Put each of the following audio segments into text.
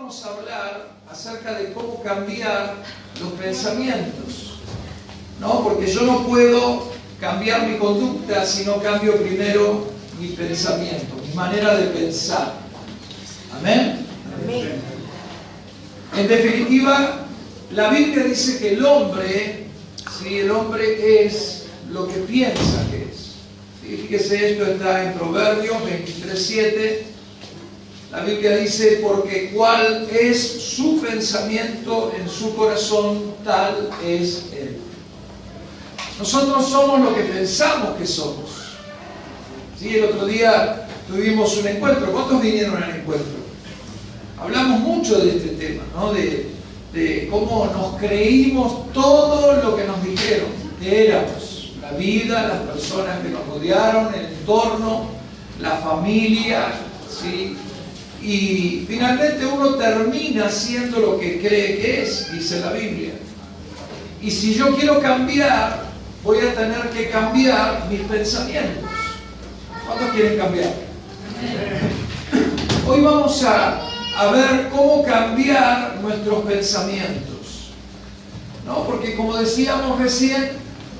vamos a hablar acerca de cómo cambiar los pensamientos, ¿no? Porque yo no puedo cambiar mi conducta si no cambio primero mi pensamiento, mi manera de pensar. ¿Amén? Amén. En definitiva, la Biblia dice que el hombre, ¿sí? El hombre es lo que piensa que es. ¿Sí? Fíjese, esto está en Proverbios 23:7. La Biblia dice, porque cuál es su pensamiento en su corazón, tal es él. Nosotros somos lo que pensamos que somos. ¿Sí? El otro día tuvimos un encuentro. ¿Cuántos vinieron al encuentro? Hablamos mucho de este tema, ¿no? De cómo nos creímos todo lo que nos dijeron que éramos. La vida, las personas que nos rodearon, el entorno, la familia, ¿sí? Y finalmente uno termina siendo lo que cree que es, dice la Biblia. Y si yo quiero cambiar, voy a tener que cambiar mis pensamientos. ¿Cuántos quieren cambiar? Hoy vamos a ver cómo cambiar nuestros pensamientos, ¿no? Porque como decíamos recién,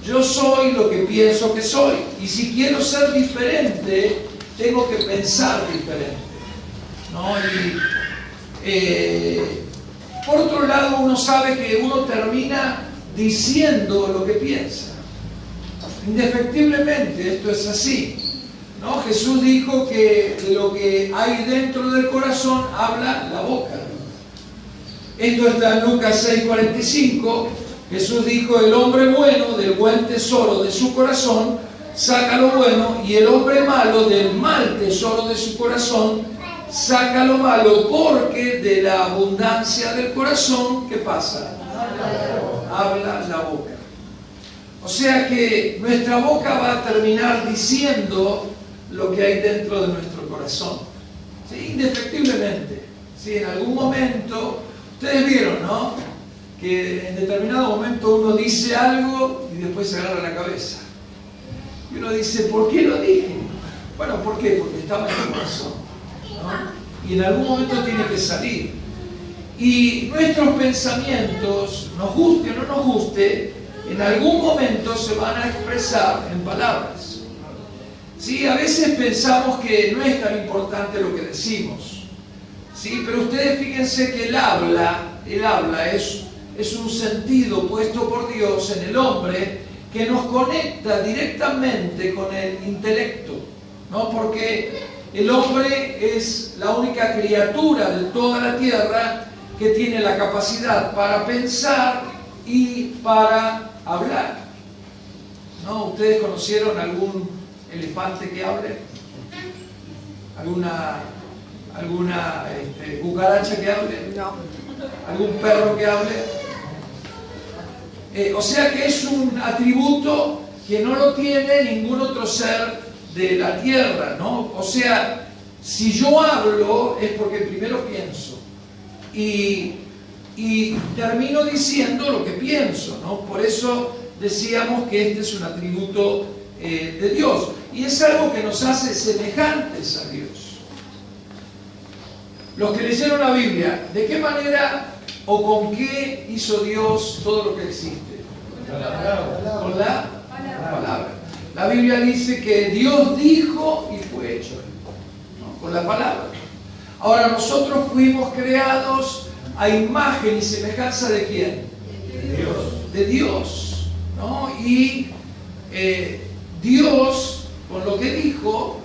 yo soy lo que pienso que soy. Y si quiero ser diferente, tengo que pensar diferente, ¿no? Y por otro lado, uno sabe que uno termina diciendo lo que piensa. Indefectiblemente, esto es así, ¿no? Jesús dijo que de lo que hay dentro del corazón habla la boca. Esto está en Lucas 6:45. Jesús dijo, el hombre bueno del buen tesoro de su corazón saca lo bueno, y el hombre malo del mal tesoro de su corazón saca lo malo, porque de la abundancia del corazón, ¿qué pasa? Habla la boca. O sea que nuestra boca va a terminar diciendo lo que hay dentro de nuestro corazón, ¿sí? Indefectiblemente. ¿Sí? En algún momento, ustedes vieron, ¿no? Que en determinado momento uno dice algo y después se agarra la cabeza. Y uno dice, ¿por qué lo dije? Bueno, ¿por qué? Porque estaba en el corazón, ¿no? Y en algún momento tiene que salir. Y nuestros pensamientos, nos guste o no nos guste, en algún momento se van a expresar en palabras. Sí, a veces pensamos que no es tan importante lo que decimos, ¿sí? Pero ustedes fíjense que el habla es un sentido puesto por Dios en el hombre que nos conecta directamente con el intelecto, ¿no? Porque el hombre es la única criatura de toda la tierra que tiene la capacidad para pensar y para hablar, ¿no? ¿Ustedes conocieron algún elefante que hable? ¿Alguna cucaracha que hable? No. ¿Algún perro que hable? O sea que es un atributo que no lo tiene ningún otro ser de la tierra, ¿no? O sea, si yo hablo es porque primero pienso y termino diciendo lo que pienso, ¿no? Por eso decíamos que este es un atributo de Dios y es algo que nos hace semejantes a Dios. Los que leyeron la Biblia, ¿de qué manera o con qué hizo Dios todo lo que existe? Con la palabra. La Biblia dice que Dios dijo y fue hecho, ¿no? Con la palabra. Ahora nosotros fuimos creados a imagen y semejanza ¿de quién? De Dios. De Dios, ¿no? Y Dios, con lo que dijo,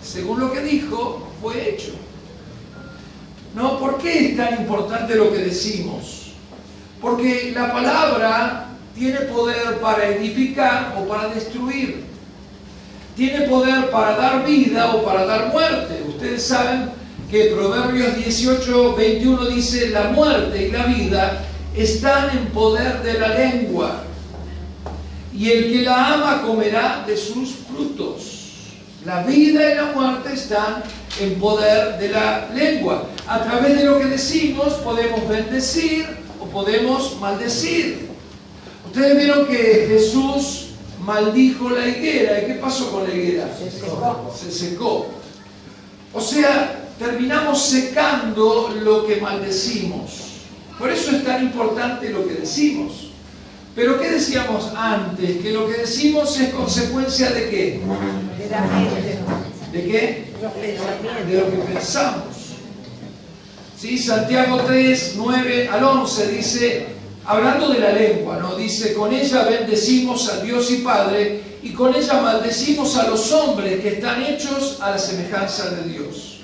según lo que dijo, fue hecho. ¿No? ¿Por qué es tan importante lo que decimos? Porque la palabra tiene poder para edificar o para destruir. Tiene poder para dar vida o para dar muerte. Ustedes saben que Proverbios 18:21 dice, la muerte y la vida están en poder de la lengua, y el que la ama comerá de sus frutos. La vida y la muerte están en poder de la lengua. A través de lo que decimos podemos bendecir o podemos maldecir. Ustedes vieron que Jesús maldijo la higuera. ¿Y qué pasó con la higuera? Se secó. Se secó. O sea, terminamos secando lo que maldecimos. Por eso es tan importante lo que decimos. Pero ¿qué decíamos antes? Que lo que decimos es consecuencia ¿de qué? De la mente. ¿De qué? Los pensamientos. De lo que pensamos. ¿Sí? Santiago 3, 9 al 11 dice, hablando de la lengua, ¿no? Dice, con ella bendecimos a Dios y Padre, y con ella maldecimos a los hombres que están hechos a la semejanza de Dios.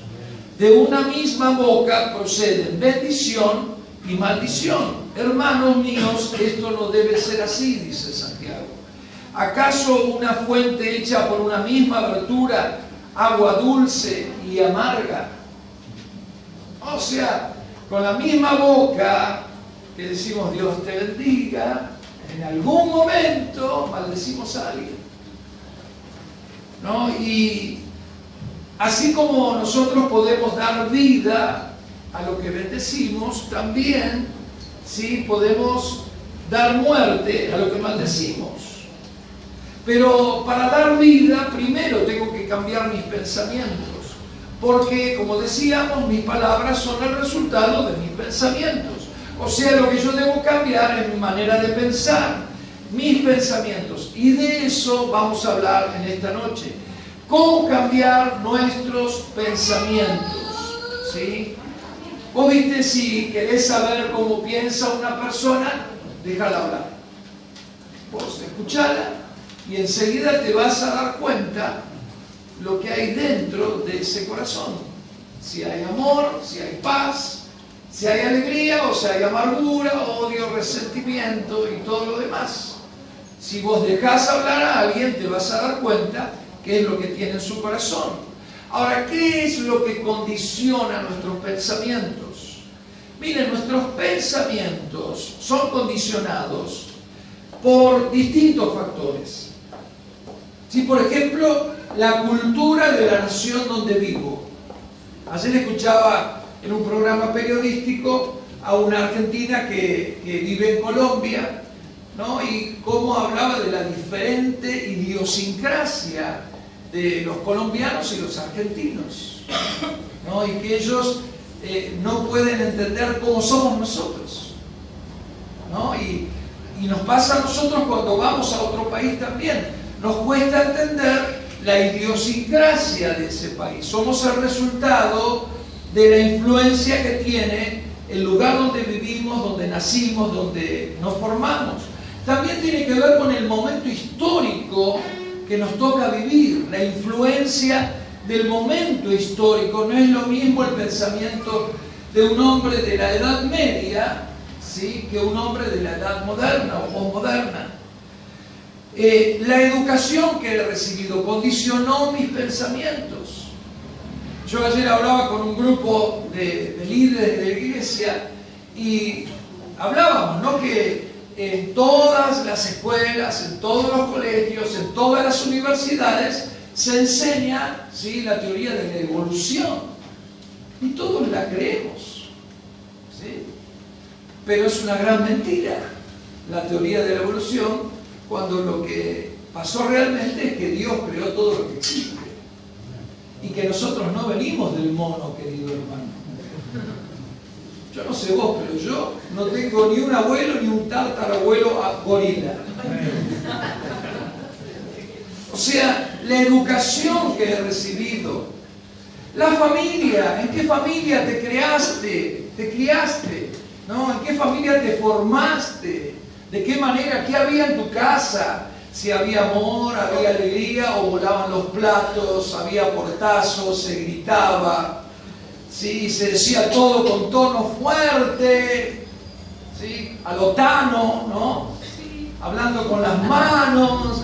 De una misma boca proceden bendición y maldición. Hermanos míos, esto no debe ser así, dice Santiago. ¿Acaso una fuente hecha por una misma abertura, agua dulce y amarga? O sea, con la misma boca que decimos Dios te bendiga, en algún momento maldecimos a alguien, ¿no? Y así como nosotros podemos dar vida a lo que bendecimos, también ¿sí? Podemos dar muerte a lo que maldecimos. Pero para dar vida, primero tengo que cambiar mis pensamientos. Porque, como decíamos, mis palabras son el resultado de mis pensamientos. O sea, lo que yo debo cambiar es mi manera de pensar, mis pensamientos. Y de eso vamos a hablar en esta noche. ¿Cómo cambiar nuestros pensamientos? ¿Sí? Vos viste, si querés saber cómo piensa una persona, déjala hablar. Vos escuchala y enseguida te vas a dar cuenta lo que hay dentro de ese corazón. Si hay amor, si hay paz, si hay alegría o si hay amargura, odio, resentimiento y todo lo demás. Si vos dejás hablar a alguien, te vas a dar cuenta qué es lo que tiene en su corazón. Ahora, ¿qué es lo que condiciona nuestros pensamientos? Miren, nuestros pensamientos son condicionados por distintos factores. Si, por ejemplo, la cultura de la nación donde vivo. Ayer escuchaba en un programa periodístico a una argentina que vive en Colombia, ¿no? Y cómo hablaba de la diferente idiosincrasia de los colombianos y los argentinos, ¿no? Y que ellos no pueden entender cómo somos nosotros, ¿no? Y nos pasa a nosotros cuando vamos a otro país también. Nos cuesta entender la idiosincrasia de ese país. Somos el resultado de la influencia que tiene el lugar donde vivimos, donde nacimos, donde nos formamos. También tiene que ver con el momento histórico que nos toca vivir, la influencia del momento histórico. No es lo mismo el pensamiento de un hombre de la Edad Media, ¿sí?, que un hombre de la Edad Moderna o posmoderna. La educación que he recibido condicionó mis pensamientos. Yo ayer hablaba con un grupo de líderes de la iglesia y hablábamos, ¿no?, que en todas las escuelas, en todos los colegios, en todas las universidades se enseña, ¿sí?, la teoría de la evolución. Y todos la creemos, ¿sí? Pero es una gran mentira la teoría de la evolución, cuando lo que pasó realmente es que Dios creó todo lo que existe. Y que nosotros no venimos del mono, querido hermano. Yo no sé vos, pero yo no tengo ni un abuelo ni un tatarabuelo gorila. O sea, la educación que he recibido, la familia, ¿en qué familia te criaste? ¿No? ¿En qué familia te formaste? ¿De qué manera? ¿Qué había en tu casa? Si había amor, había alegría, o volaban los platos, había portazos, se gritaba, ¿sí?, se decía todo con tono fuerte, ¿sí?, a lo Tano, ¿no? Sí. Hablando con las manos,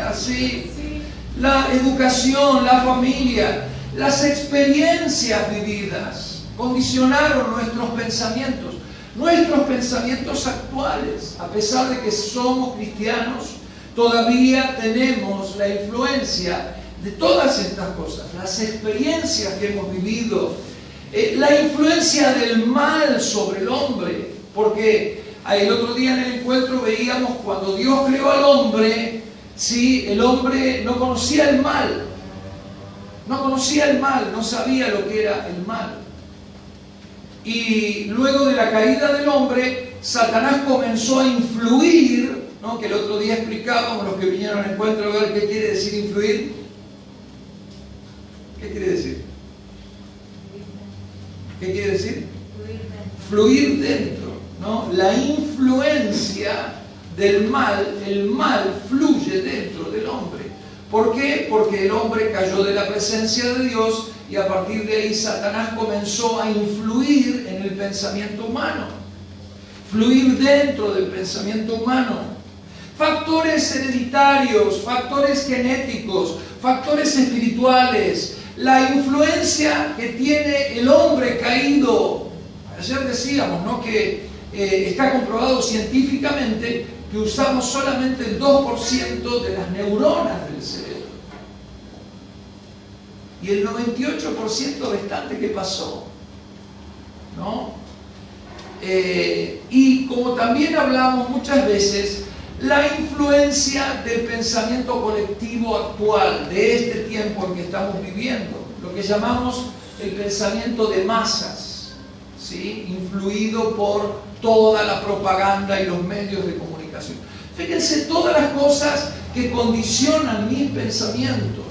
así. Sí. La educación, la familia, las experiencias vividas condicionaron nuestros pensamientos. Nuestros pensamientos actuales, a pesar de que somos cristianos, todavía tenemos la influencia de todas estas cosas, las experiencias que hemos vivido, la influencia del mal sobre el hombre, porque el otro día en el encuentro veíamos cuando Dios creó al hombre, ¿sí?, el hombre no conocía el mal, No conocía el mal, no sabía lo que era el mal. Y luego de la caída del hombre, Satanás comenzó a influir, ¿no? Que el otro día explicábamos, los que vinieron al encuentro, a ver qué quiere decir influir. ¿Qué quiere decir? ¿Qué quiere decir? Fluir dentro, ¿no? La influencia del mal, el mal fluye dentro del hombre. ¿Por qué? Porque el hombre cayó de la presencia de Dios y a partir de ahí Satanás comenzó a influir en el pensamiento humano, fluir dentro del pensamiento humano. Factores hereditarios, factores genéticos, factores espirituales, la influencia que tiene el hombre caído. Ayer decíamos, ¿no?, que está comprobado científicamente que usamos solamente el 2% de las neuronas del cerebro. Y el 98% restante, ¿qué pasó? ¿No? Y como también hablamos muchas veces, la influencia del pensamiento colectivo actual, de este tiempo en que estamos viviendo, lo que llamamos el pensamiento de masas, ¿sí?, influido por toda la propaganda y los medios de comunicación. Fíjense todas las cosas que condicionan mis pensamientos.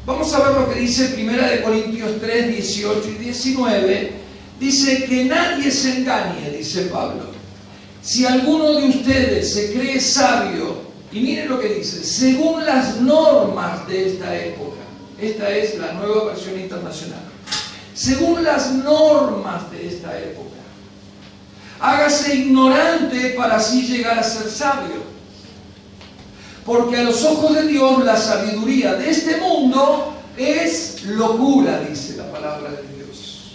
Vamos a ver lo que dice 1 Corintios 3, 18 y 19. Dice que nadie se engañe, dice Pablo. Si alguno de ustedes se cree sabio, y miren lo que dice, según las normas de esta época, esta es la Nueva Versión Internacional, según las normas de esta época, hágase ignorante para así llegar a ser sabio. Porque a los ojos de Dios la sabiduría de este mundo es locura, dice la palabra de Dios.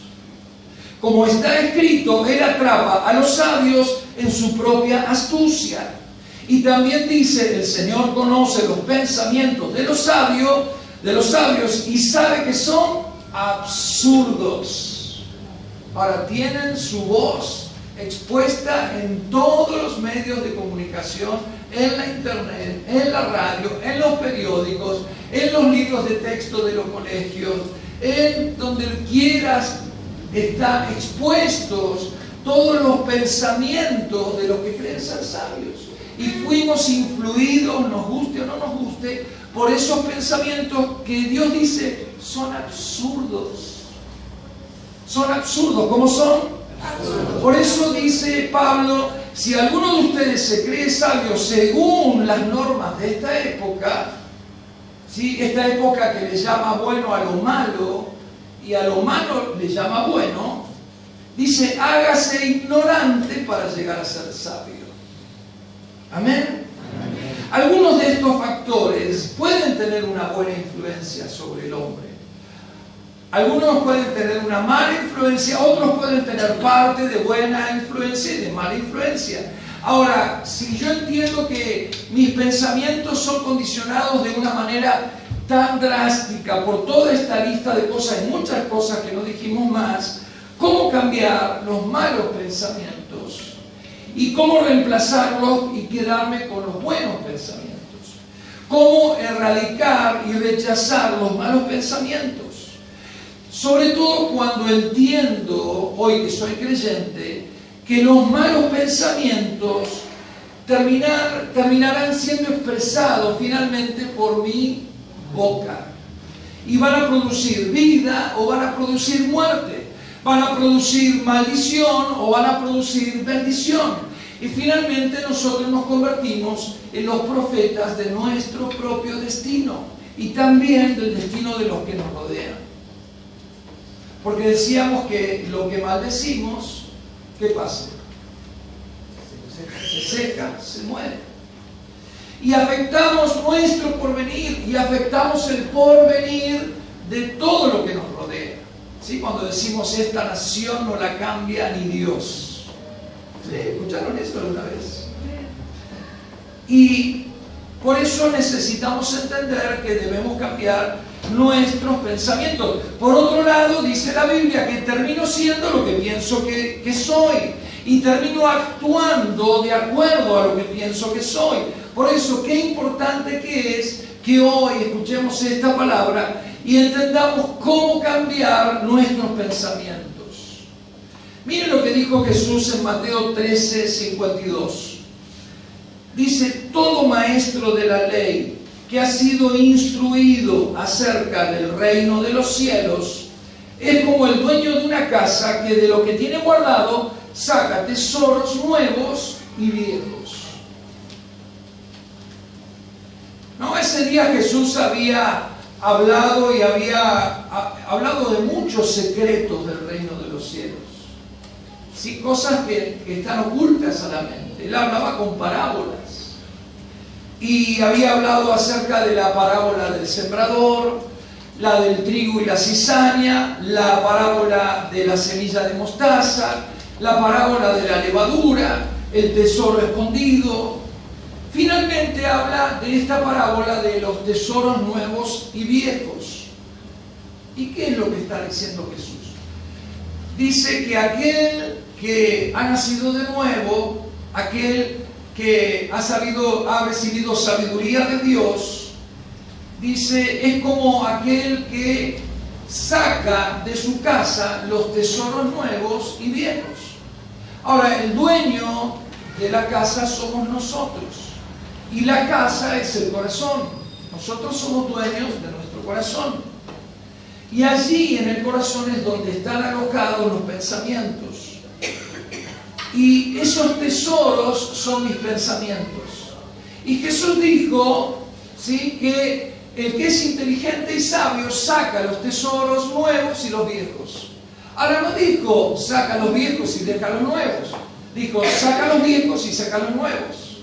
Como está escrito, Él atrapa a los sabios en su propia astucia. Y también dice, el Señor conoce los pensamientos de los sabios y sabe que son absurdos. Ahora tienen su voz expuesta en todos los medios de comunicación, en la internet, en la radio, en los periódicos, en los libros de texto de los colegios, en donde quieras, están expuestos todos los pensamientos de los que creen ser sabios. Y fuimos influidos, nos guste o no nos guste, por esos pensamientos que Dios dice son absurdos. Son absurdos. ¿Cómo son? Por eso dice Pablo, si alguno de ustedes se cree sabio según las normas de esta época, ¿sí?, esta época que le llama bueno a lo malo y a lo malo le llama bueno, dice, hágase ignorante para llegar a ser sabio. Amén. Algunos de estos factores pueden tener una buena influencia sobre el hombre. Algunos pueden tener una mala influencia, otros pueden tener parte de buena influencia y de mala influencia. Ahora, si yo entiendo que mis pensamientos son condicionados de una manera tan drástica por toda esta lista de cosas y muchas cosas que no dijimos más, ¿cómo cambiar los malos pensamientos? ¿Y cómo reemplazarlos y quedarme con los buenos pensamientos? ¿Cómo erradicar y rechazar los malos pensamientos? Sobre todo cuando entiendo, hoy que soy creyente, que los malos pensamientos terminarán siendo expresados finalmente por mi boca. Y van a producir vida o van a producir muerte. Van a producir maldición o van a producir bendición. Y finalmente nosotros nos convertimos en los profetas de nuestro propio destino y también del destino de los que nos rodean. Porque decíamos que lo que maldecimos, ¿qué pasa? Se seca, se muere. Y afectamos nuestro porvenir y afectamos el porvenir de todo lo que nos rodea. ¿Sí? Cuando decimos esta nación no la cambia ni Dios. ¿Sí? ¿Escucharon esto alguna vez? Y por eso necesitamos entender que debemos cambiar nuestros pensamientos. Por otro lado, dice la Biblia que termino siendo lo que pienso que soy y termino actuando de acuerdo a lo que pienso que soy. Por eso, qué importante que es que hoy escuchemos esta palabra y entendamos cómo cambiar nuestros pensamientos. Miren lo que dijo Jesús en Mateo 13:52. Dice: todo maestro de la ley que ha sido instruido acerca del reino de los cielos es como el dueño de una casa que de lo que tiene guardado saca tesoros nuevos y viejos. No, ese día Jesús había hablado y había hablado de muchos secretos del reino de los cielos. Sí, cosas que están ocultas a la mente. Él hablaba con parábolas. Y había hablado acerca de la parábola del sembrador, la del trigo y la cizaña, la parábola de la semilla de mostaza, la parábola de la levadura, el tesoro escondido. Finalmente habla de esta parábola de los tesoros nuevos y viejos. ¿Y qué es lo que está diciendo Jesús? Dice que aquel que ha nacido de nuevo, aquel que ha recibido sabiduría de Dios, dice, es como aquel que saca de su casa los tesoros nuevos y viejos. Ahora, el dueño de la casa somos nosotros, y la casa es el corazón. Nosotros somos dueños de nuestro corazón. Y allí en el corazón es donde están alojados los pensamientos. Y esos tesoros son mis pensamientos. Y Jesús dijo, ¿sí?, que el que es inteligente y sabio saca los tesoros nuevos y los viejos. Ahora no dijo, saca los viejos y deja los nuevos. Dijo, saca los viejos y saca los nuevos.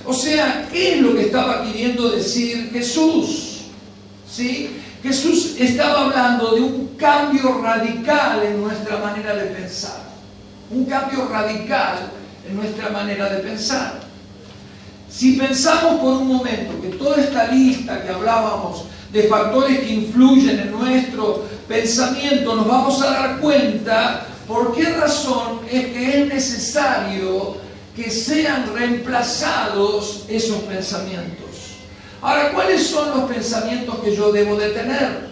O sea, ¿qué es lo que estaba queriendo decir Jesús? ¿Sí? Jesús estaba hablando de un cambio radical en nuestra manera de pensar. Un cambio radical en nuestra manera de pensar. Si pensamos por un momento que toda esta lista que hablábamos de factores que influyen en nuestro pensamiento, nos vamos a dar cuenta por qué razón es que es necesario que sean reemplazados esos pensamientos. Ahora, ¿cuáles son los pensamientos que yo debo de tener?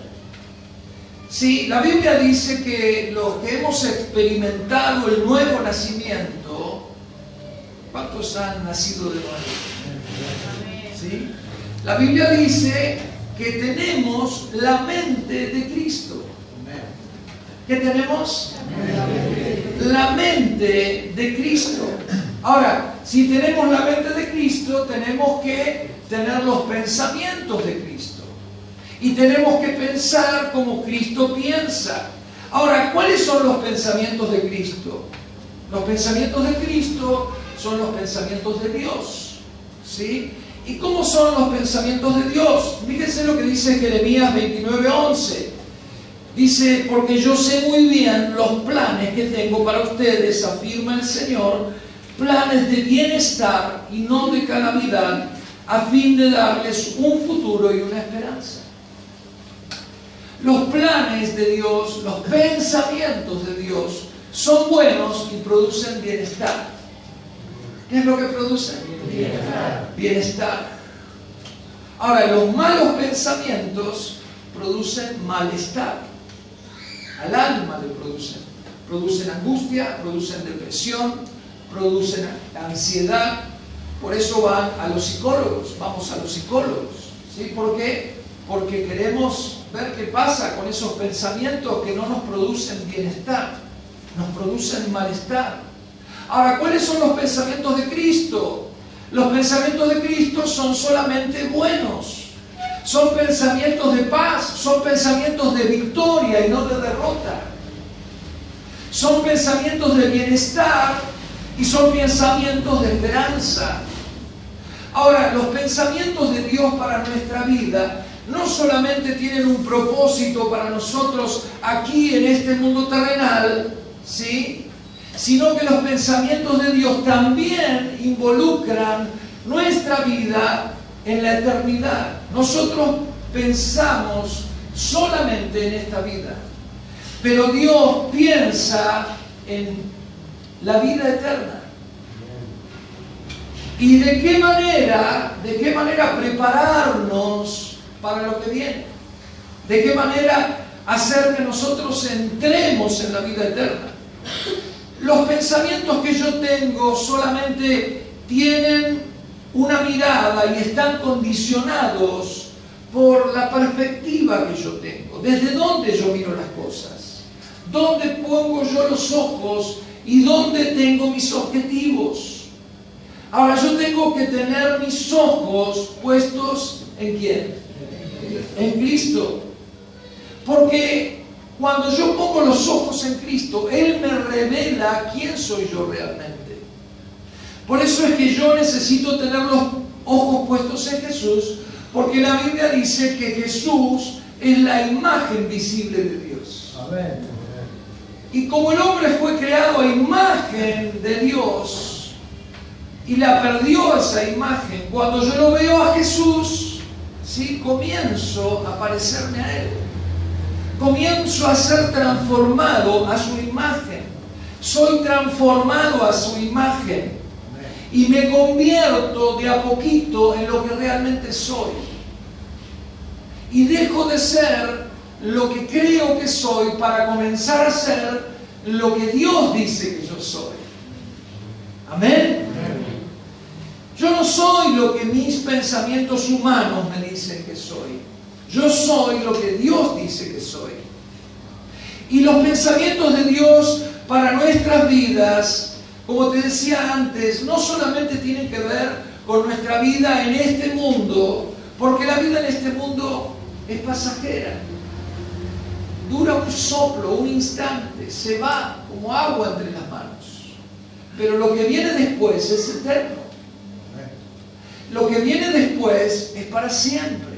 Sí, la Biblia dice que los que hemos experimentado el nuevo nacimiento, ¿cuántos han nacido de nuevo? ¿Sí? La Biblia dice que tenemos la mente de Cristo. ¿Qué tenemos? La mente de Cristo. Ahora, si tenemos la mente de Cristo, tenemos que tener los pensamientos de Cristo. Y tenemos que pensar como Cristo piensa. Ahora, ¿cuáles son los pensamientos de Cristo? Los pensamientos de Cristo son los pensamientos de Dios. ¿Sí? ¿Y cómo son los pensamientos de Dios? Fíjense lo que dice Jeremías 29:11. Dice, porque yo sé muy bien los planes que tengo para ustedes, afirma el Señor, planes de bienestar y no de calamidad, a fin de darles un futuro y una esperanza. Los planes de Dios, los pensamientos de Dios son buenos y producen bienestar. ¿Qué es lo que producen? Bienestar. Ahora, los malos pensamientos producen malestar. Al alma le producen. Producen angustia, producen depresión, producen ansiedad. Por eso van a los psicólogos, vamos a los psicólogos. ¿Sí? ¿Por qué? Porque queremos ver qué pasa con esos pensamientos que no nos producen bienestar, nos producen malestar. Ahora, ¿cuáles son los pensamientos de Cristo? Los pensamientos de Cristo son solamente buenos. Son pensamientos de paz, son pensamientos de victoria y no de derrota. Son pensamientos de bienestar y son pensamientos de esperanza. Ahora, los pensamientos de Dios para nuestra vida no solamente tienen un propósito para nosotros aquí en este mundo terrenal, ¿sí?, sino que los pensamientos de Dios también involucran nuestra vida en la eternidad. Nosotros pensamos solamente en esta vida, pero Dios piensa en la vida eterna. ¿Y de qué manera prepararnos para lo que viene? ¿De qué manera hacer que nosotros entremos en la vida eterna? Los pensamientos que yo tengo solamente tienen una mirada y están condicionados por la perspectiva que yo tengo. ¿Desde dónde yo miro las cosas? ¿Dónde pongo yo los ojos y dónde tengo mis objetivos? Ahora yo tengo que tener mis ojos puestos ¿en quién? En Cristo. Porque cuando yo pongo los ojos en Cristo, Él me revela quién soy yo realmente. Por eso es que yo necesito tener los ojos puestos en Jesús, porque la Biblia dice que Jesús es la imagen visible de Dios. Amén. Y como el hombre fue creado a imagen de Dios y la perdió esa imagen, cuando yo lo veo a Jesús, ¿sí? Comienzo a parecerme a Él. Comienzo a ser transformado a su imagen. Soy transformado a su imagen. Y me convierto de a poquito en lo que realmente soy. Y dejo de ser lo que creo que soy para comenzar a ser lo que Dios dice que yo soy. Amén. Yo no soy lo que mis pensamientos humanos me dicen que soy. Yo soy lo que Dios dice que soy. Y los pensamientos de Dios para nuestras vidas, como te decía antes, no solamente tienen que ver con nuestra vida en este mundo, porque la vida en este mundo es pasajera. Dura un soplo, un instante, se va como agua entre las manos. Pero lo que viene después es eterno. Lo que viene después es para siempre.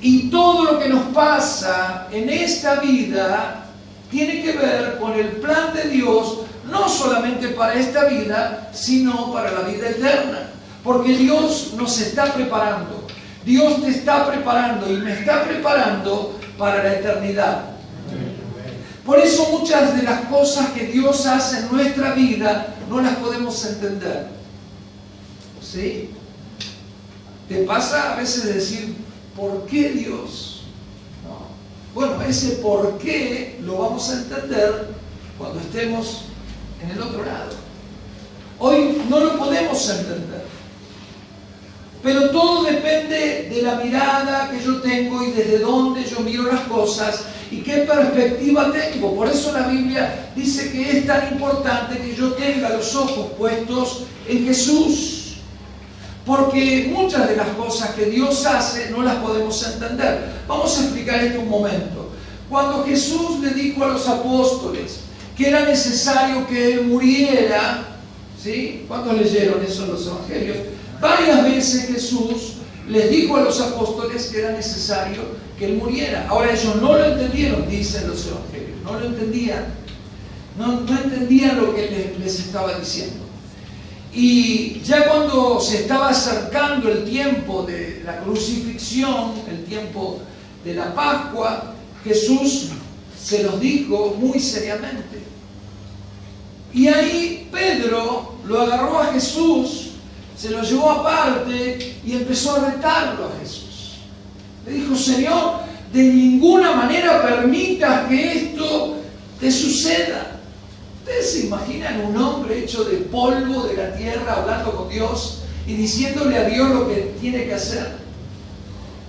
Y todo lo que nos pasa en esta vida tiene que ver con el plan de Dios, no solamente para esta vida, sino para la vida eterna. Porque Dios nos está preparando. Dios te está preparando y me está preparando para la eternidad. Por eso muchas de las cosas que Dios hace en nuestra vida no las podemos entender. ¿Sí? ¿Te pasa a veces de decir, ¿por qué Dios? No. Bueno, ese por qué lo vamos a entender cuando estemos en el otro lado. Hoy no lo podemos entender. Pero todo depende de la mirada que yo tengo y desde dónde yo miro las cosas y qué perspectiva tengo. Por eso la Biblia dice que es tan importante que yo tenga los ojos puestos en Jesús. Porque muchas de las cosas que Dios hace no las podemos entender. Vamos a explicar esto un momento. Cuando Jesús le dijo a los apóstoles que era necesario que Él muriera, ¿sí? ¿Cuántos leyeron eso en los evangelios? Varias veces Jesús les dijo a los apóstoles que era necesario que Él muriera. Ahora ellos no lo entendieron, dicen los evangelios. No lo entendían. No entendían lo que les estaba diciendo. Y ya cuando se estaba acercando el tiempo de la crucifixión, el tiempo de la Pascua, Jesús se los dijo muy seriamente. Y ahí Pedro lo agarró a Jesús, se lo llevó aparte y empezó a retarlo a Jesús. Le dijo, Señor, de ninguna manera permitas que esto te suceda. ¿Ustedes se imaginan un hombre hecho de polvo de la tierra hablando con Dios y diciéndole a Dios lo que tiene que hacer?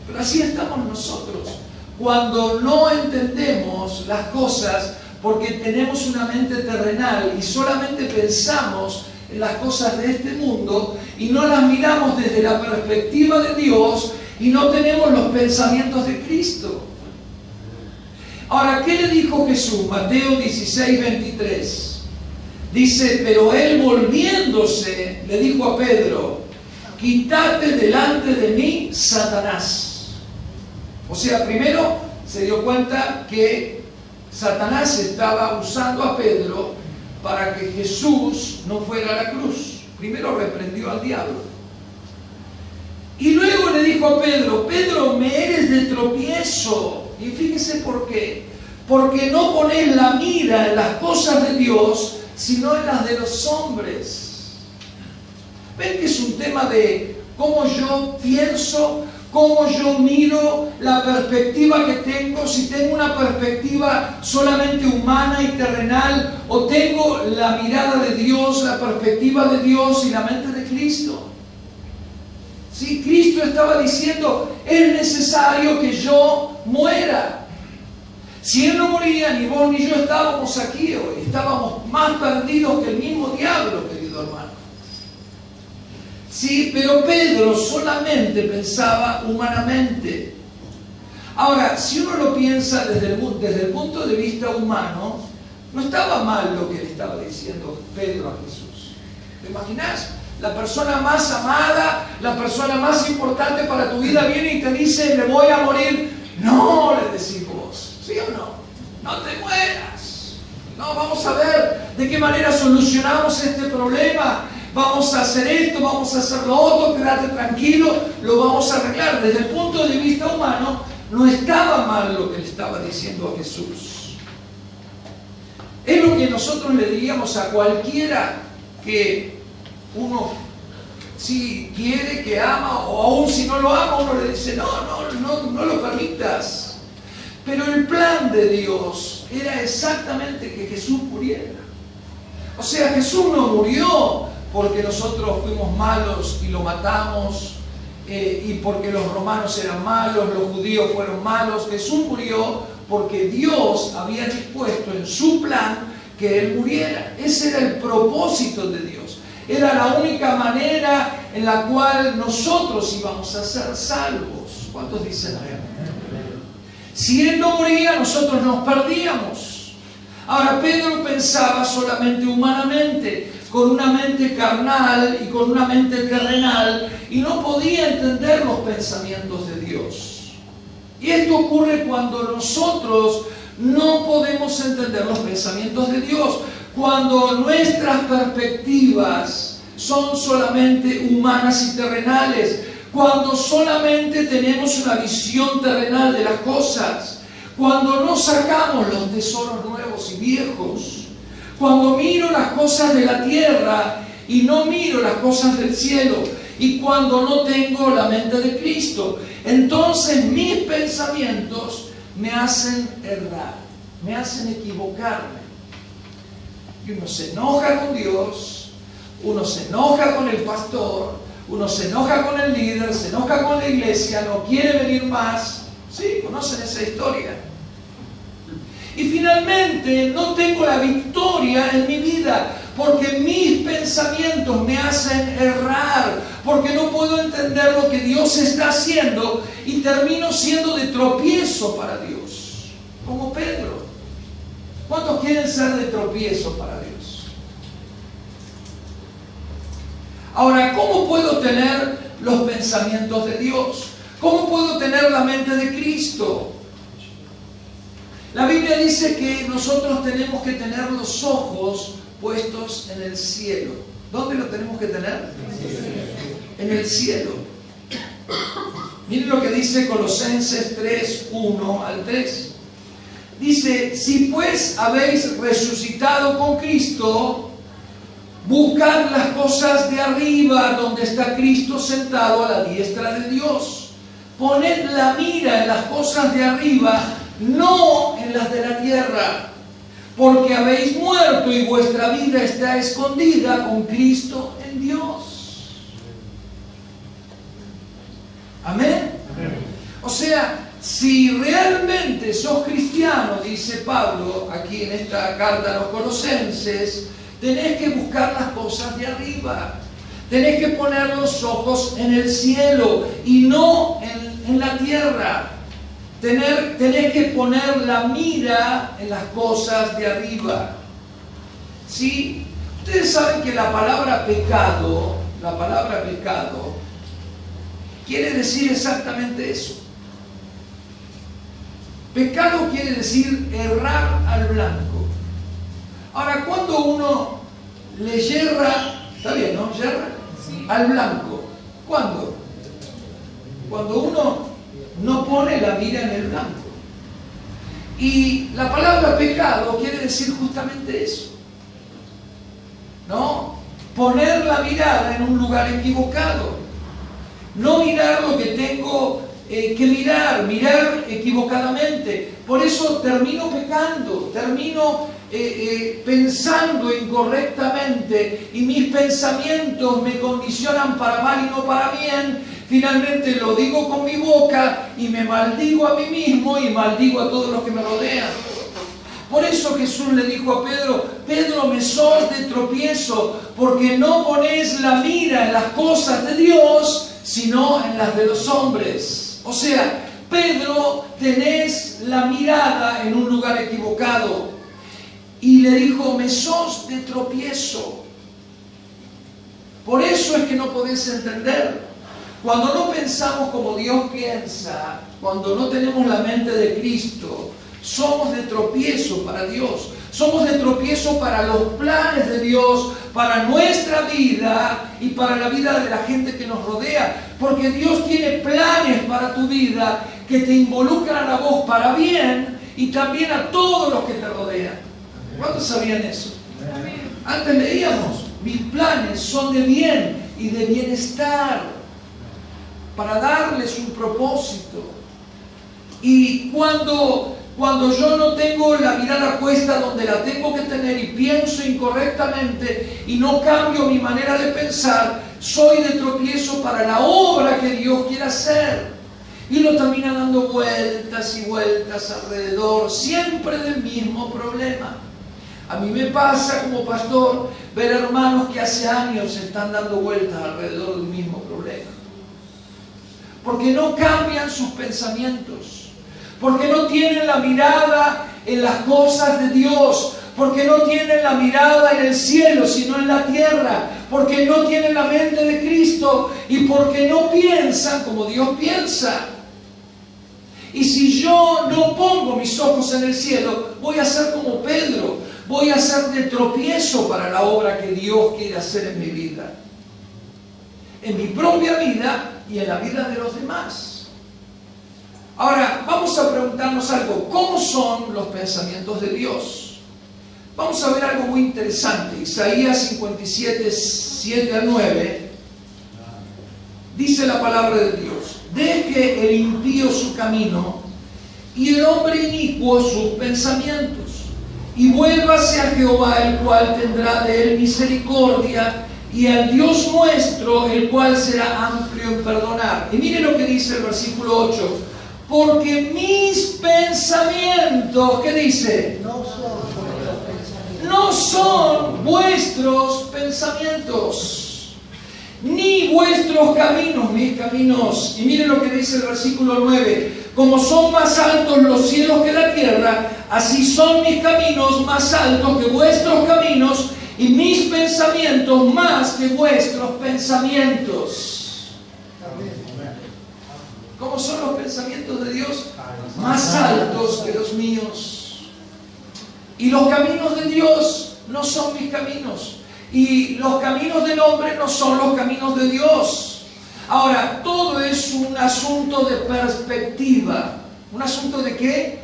Pero así estamos nosotros. Cuando no entendemos las cosas porque tenemos una mente terrenal y solamente pensamos en las cosas de este mundo y no las miramos desde la perspectiva de Dios y no tenemos los pensamientos de Cristo. Ahora, ¿qué le dijo Jesús? Mateo 16, 23. Dice, pero Él volviéndose le dijo a Pedro, quítate delante de mí, Satanás. O sea, primero se dio cuenta que Satanás estaba usando a Pedro para que Jesús no fuera a la cruz. Primero reprendió al diablo. Y luego le dijo a Pedro, Pedro, me eres de tropiezo. Y fíjese por qué. Porque no pones la mira en las cosas de Dios, sino en las de los hombres. ¿Ven que es un tema de cómo yo pienso, cómo yo miro la perspectiva que tengo, si tengo una perspectiva solamente humana y terrenal, o tengo la mirada de Dios, la perspectiva de Dios y la mente de Cristo. Sí, Cristo estaba diciendo, es necesario que yo muera. Si Él no moría, ni vos ni yo estábamos aquí hoy, estábamos más perdidos que el mismo diablo, querido hermano. Sí, pero Pedro solamente pensaba humanamente. Ahora, si uno lo piensa desde el punto de vista humano, no estaba mal lo que le estaba diciendo Pedro a Jesús. ¿Te imaginas? La persona más amada, la persona más importante para tu vida viene y te dice, me voy a morir. No, le decís vos, ¿sí o no? No te mueras. No, vamos a ver de qué manera solucionamos este problema. Vamos a hacer esto, vamos a hacer lo otro, quédate tranquilo, lo vamos a arreglar. Desde el punto de vista humano, no estaba mal lo que le estaba diciendo a Jesús. Es lo que nosotros le diríamos a cualquiera que uno si quiere, que ama, o aún si no lo ama, uno le dice, no lo permitas. Pero el plan de Dios era exactamente que Jesús muriera. O sea, Jesús no murió porque nosotros fuimos malos y lo matamos, y porque los romanos eran malos, los judíos fueron malos. Jesús murió porque Dios había dispuesto en su plan que Él muriera. Ese era el propósito de Dios. Era la única manera en la cual nosotros íbamos a ser salvos. ¿Cuántos dicen amén? Si Él no moría, nosotros nos perdíamos. Ahora, Pedro pensaba solamente humanamente, con una mente carnal y con una mente terrenal, y no podía entender los pensamientos de Dios. Y esto ocurre cuando nosotros no podemos entender los pensamientos de Dios, cuando nuestras perspectivas son solamente humanas y terrenales, cuando solamente tenemos una visión terrenal de las cosas, cuando no sacamos los tesoros nuevos y viejos, cuando miro las cosas de la tierra y no miro las cosas del cielo, y cuando no tengo la mente de Cristo, entonces mis pensamientos me hacen errar, me hacen equivocarme. Y uno se enoja con Dios, uno se enoja con el pastor, uno se enoja con el líder, se enoja con la iglesia, no quiere venir más. Sí, conocen esa historia. Y finalmente no tengo la victoria en mi vida, porque mis pensamientos me hacen errar, porque no puedo entender lo que Dios está haciendo y termino siendo de tropiezo para Dios, como Pedro. ¿Cuántos quieren ser de tropiezo para Dios? Ahora, ¿cómo puedo tener los pensamientos de Dios? ¿Cómo puedo tener la mente de Cristo? La Biblia dice que nosotros tenemos que tener los ojos puestos en el cielo. ¿Dónde lo tenemos que tener? En el cielo. Miren lo que dice Colosenses 3, 1 al 3. Dice, si pues habéis resucitado con Cristo, buscad las cosas de arriba, donde está Cristo sentado a la diestra de Dios. Poned la mira en las cosas de arriba, no en las de la tierra, porque habéis muerto y vuestra vida está escondida con Cristo en Dios. Amén. O sea, si realmente sos cristiano, dice Pablo aquí en esta carta a los Colosenses, tenés que buscar las cosas de arriba. Tenés que poner los ojos en el cielo y no en la tierra. Tenés que poner la mira en las cosas de arriba. ¿Sí? Ustedes saben que la palabra pecado quiere decir exactamente eso. Pecado quiere decir errar al blanco. Ahora, cuando uno le yerra, está bien, ¿no? Yerra al blanco. ¿Cuándo? Cuando uno no pone la mira en el blanco. Y la palabra pecado quiere decir justamente eso, ¿no? Poner la mirada en un lugar equivocado. no mirar lo que tengo que mirar equivocadamente. Por eso termino pecando, termino pensando incorrectamente y mis pensamientos me condicionan para mal y no para bien. Finalmente lo digo con mi boca y me maldigo a mí mismo y maldigo a todos los que me rodean. Por eso Jesús le dijo a Pedro: Pedro, me sos de tropiezo, porque no pones la mira en las cosas de Dios, sino en las de los hombres. O sea, Pedro, tenés la mirada en un lugar equivocado. Y le dijo: me sos de tropiezo. Por eso es que no podés entender. Cuando no pensamos como Dios piensa, cuando no tenemos la mente de Cristo, somos de tropiezo para Dios. Somos de tropiezo para los planes de Dios, para nuestra vida y para la vida de la gente que nos rodea. Porque Dios tiene planes para tu vida que te involucran a vos para bien y también a todos los que te rodean. ¿Cuántos sabían eso? Antes leíamos: mis planes son de bien y de bienestar, para darles un propósito. Y cuando yo no tengo la mirada puesta donde la tengo que tener y pienso incorrectamente y no cambio mi manera de pensar, soy de tropiezo para la obra que Dios quiere hacer. Y uno termina dando vueltas y vueltas alrededor, siempre del mismo problema. A mí me pasa como pastor ver hermanos que hace años están dando vueltas alrededor del mismo problema. Porque no cambian sus pensamientos. Porque no tienen la mirada en las cosas de Dios. Porque no tienen la mirada en el cielo, sino en la tierra. Porque no tienen la mente de Cristo. Y porque no piensan como Dios piensa. Y si yo no pongo mis ojos en el cielo, voy a ser como Pedro. Voy a ser de tropiezo para la obra que Dios quiere hacer en mi vida. En mi propia vida y en la vida de los demás. Ahora, vamos a preguntarnos algo. ¿Cómo son los pensamientos de Dios? Vamos a ver algo muy interesante. Isaías 57, 7-9. Dice la palabra de Dios: deje el impío su camino y el hombre inicuo sus pensamientos. Y vuélvase a Jehová, el cual tendrá de él misericordia, y al Dios nuestro, el cual será amplio en perdonar. Y mire lo que dice el versículo 8. Porque mis pensamientos, ¿qué dice? No son vuestros pensamientos, ni vuestros caminos, mis caminos. Y mire lo que dice el versículo 9. Como son más altos los cielos que la tierra, así son mis caminos más altos que vuestros caminos, y mis pensamientos más que vuestros pensamientos. ¿Cómo son los pensamientos de Dios? Más altos que los míos. Y los caminos de Dios no son mis caminos. Y los caminos del hombre no son los caminos de Dios. Ahora, todo es un asunto de perspectiva. ¿Un asunto de qué?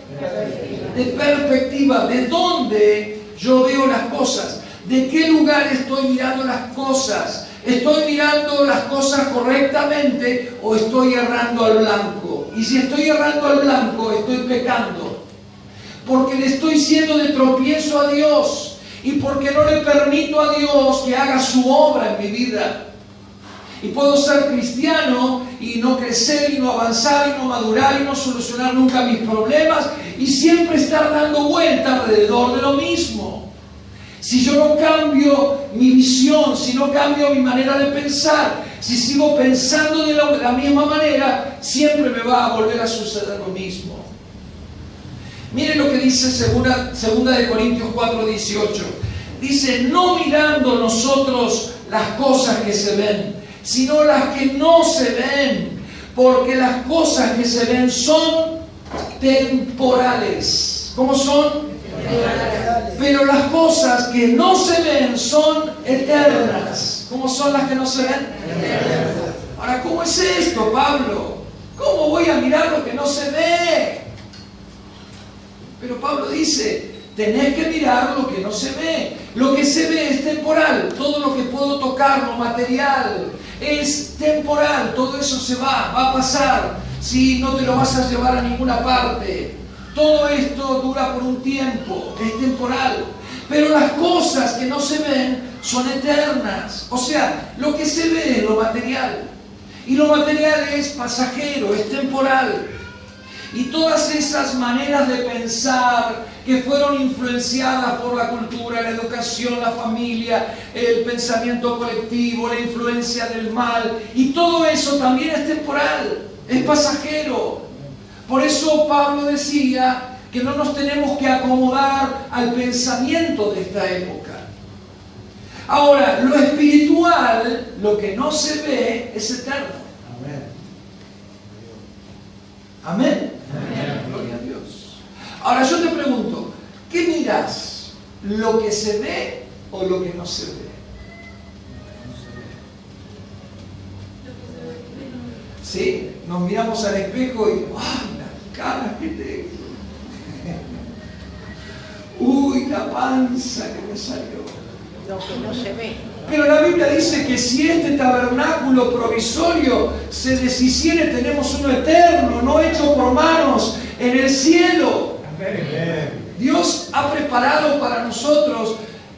De perspectiva. ¿De dónde yo veo las cosas? ¿De qué lugar estoy mirando las cosas? ¿Estoy mirando las cosas correctamente o estoy errando al blanco? Y si estoy errando al blanco, estoy pecando. Porque le estoy siendo de tropiezo a Dios. Y porque no le permito a Dios que haga su obra en mi vida. Y puedo ser cristiano y no crecer y no avanzar y no madurar y no solucionar nunca mis problemas y siempre estar dando vuelta alrededor de lo mismo. Si yo no cambio mi visión, si no cambio mi manera de pensar, si sigo pensando de la misma manera, siempre me va a volver a suceder lo mismo. Miren lo que dice segunda de Corintios 4:18. Dice: no mirando nosotros las cosas que se ven, sino las que no se ven, porque las cosas que se ven son temporales. ¿Cómo son? Temporales. Pero las cosas que no se ven son eternas. ¿Cómo son las que no se ven? Eternas. Ahora, ¿cómo es esto, Pablo? ¿Cómo voy a mirar lo que no se ve? Pero Pablo dice: tenés que mirar lo que no se ve. Lo que se ve es temporal. Todo lo que puedo tocar, lo material, es temporal. Todo eso se va a pasar. Si no te lo vas a llevar a ninguna parte. Todo esto dura por un tiempo, es temporal. Pero las cosas que no se ven son eternas. O sea, lo que se ve es lo material. Y lo material es pasajero, es temporal. Y todas esas maneras de pensar que fueron influenciadas por la cultura, la educación, la familia, el pensamiento colectivo, la influencia del mal, y todo eso también es temporal, es pasajero. Por eso Pablo decía que no nos tenemos que acomodar al pensamiento de esta época. Ahora, lo espiritual, lo que no se ve, es eterno. Amén. Amén. Gloria a Dios. Ahora yo te pregunto, ¿qué miras? ¿Lo que se ve o lo que no se ve? ¿Sí? Nos miramos al espejo y ¡ay, las caras que tengo! ¡Uy, la panza que me salió! Lo que no se ve. Pero la Biblia dice que si este tabernáculo provisorio se deshiciere, tenemos uno eterno, no hecho por manos, en el cielo. Dios ha preparado para nosotros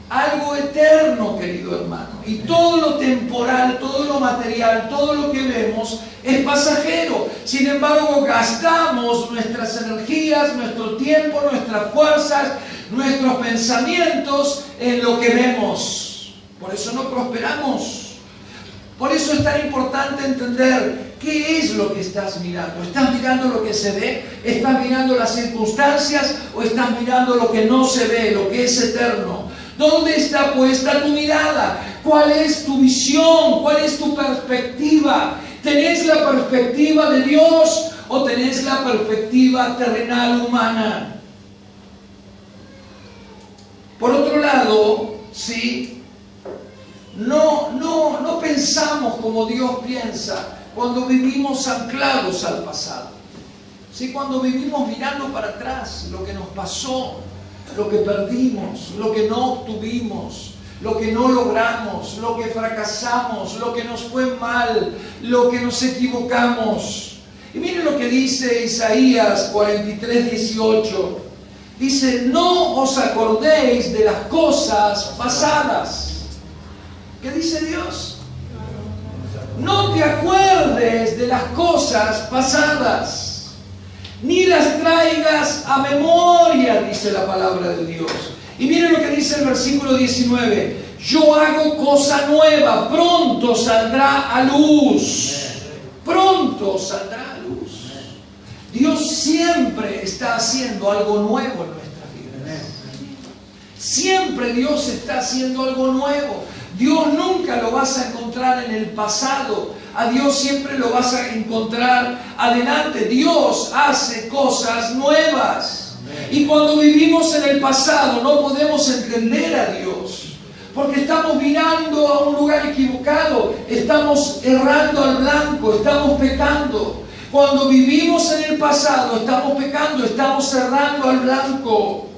algo eterno, querido hermano. Y todo lo temporal, todo lo material, todo lo que vemos es pasajero. Sin embargo, gastamos nuestras energías, nuestro tiempo, nuestras fuerzas, nuestros pensamientos en lo que vemos. Por eso no prosperamos. Por eso es tan importante entender qué es lo que estás mirando. ¿Estás mirando lo que se ve? ¿Estás mirando las circunstancias? ¿O estás mirando lo que no se ve, lo que es eterno? ¿Dónde está puesta tu mirada? ¿Cuál es tu visión? ¿Cuál es tu perspectiva? ¿Tenés la perspectiva de Dios o tenés la perspectiva terrenal humana? Por otro lado, sí, no pensamos como Dios piensa cuando vivimos anclados al pasado. ¿Sí? Cuando vivimos mirando para atrás lo que nos pasó, lo que perdimos, lo que no obtuvimos, lo que no logramos, lo que fracasamos, lo que nos fue mal, lo que nos equivocamos. Y miren lo que dice Isaías 43:18. Dice, no os acordéis de las cosas pasadas. ¿Qué dice Dios? No te acuerdes de las cosas pasadas, ni las traigas a memoria, dice la palabra de Dios. Y miren lo que dice el versículo 19. Yo hago cosa nueva, pronto saldrá a luz. Pronto saldrá a luz. Dios siempre está haciendo algo nuevo en nuestras vidas. Siempre Dios está haciendo algo nuevo. Dios nunca lo vas a encontrar en el pasado. A Dios siempre lo vas a encontrar adelante. Dios hace cosas nuevas. Y cuando vivimos en el pasado no podemos entender a Dios. Porque estamos mirando a un lugar equivocado. Estamos errando al blanco. Estamos pecando. Cuando vivimos en el pasado estamos pecando. Estamos errando al blanco.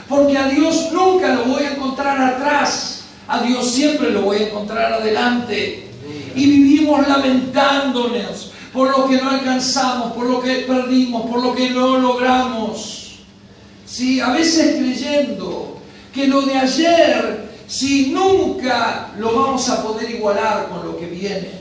Porque a Dios nunca lo voy a encontrar atrás. A Dios siempre lo voy a encontrar adelante. Y vivimos lamentándonos por lo que no alcanzamos, por lo que perdimos, por lo que no logramos. Sí, a veces creyendo que lo de ayer, sí, nunca lo vamos a poder igualar con lo que viene.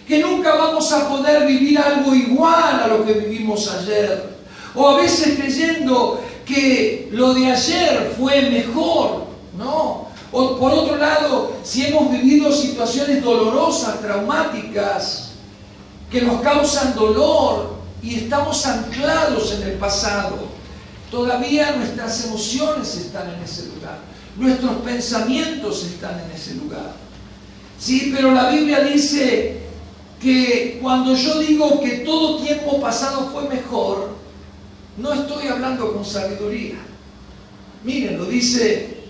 Que nunca vamos a poder vivir algo igual a lo que vivimos ayer. O a veces creyendo que lo de ayer fue mejor, ¿no? O por otro lado, si hemos vivido situaciones dolorosas, traumáticas, que nos causan dolor y estamos anclados en el pasado, todavía nuestras emociones están en ese lugar, nuestros pensamientos están en ese lugar. Sí, pero la Biblia dice que cuando yo digo que todo tiempo pasado fue mejor, no estoy hablando con sabiduría. Miren, lo dice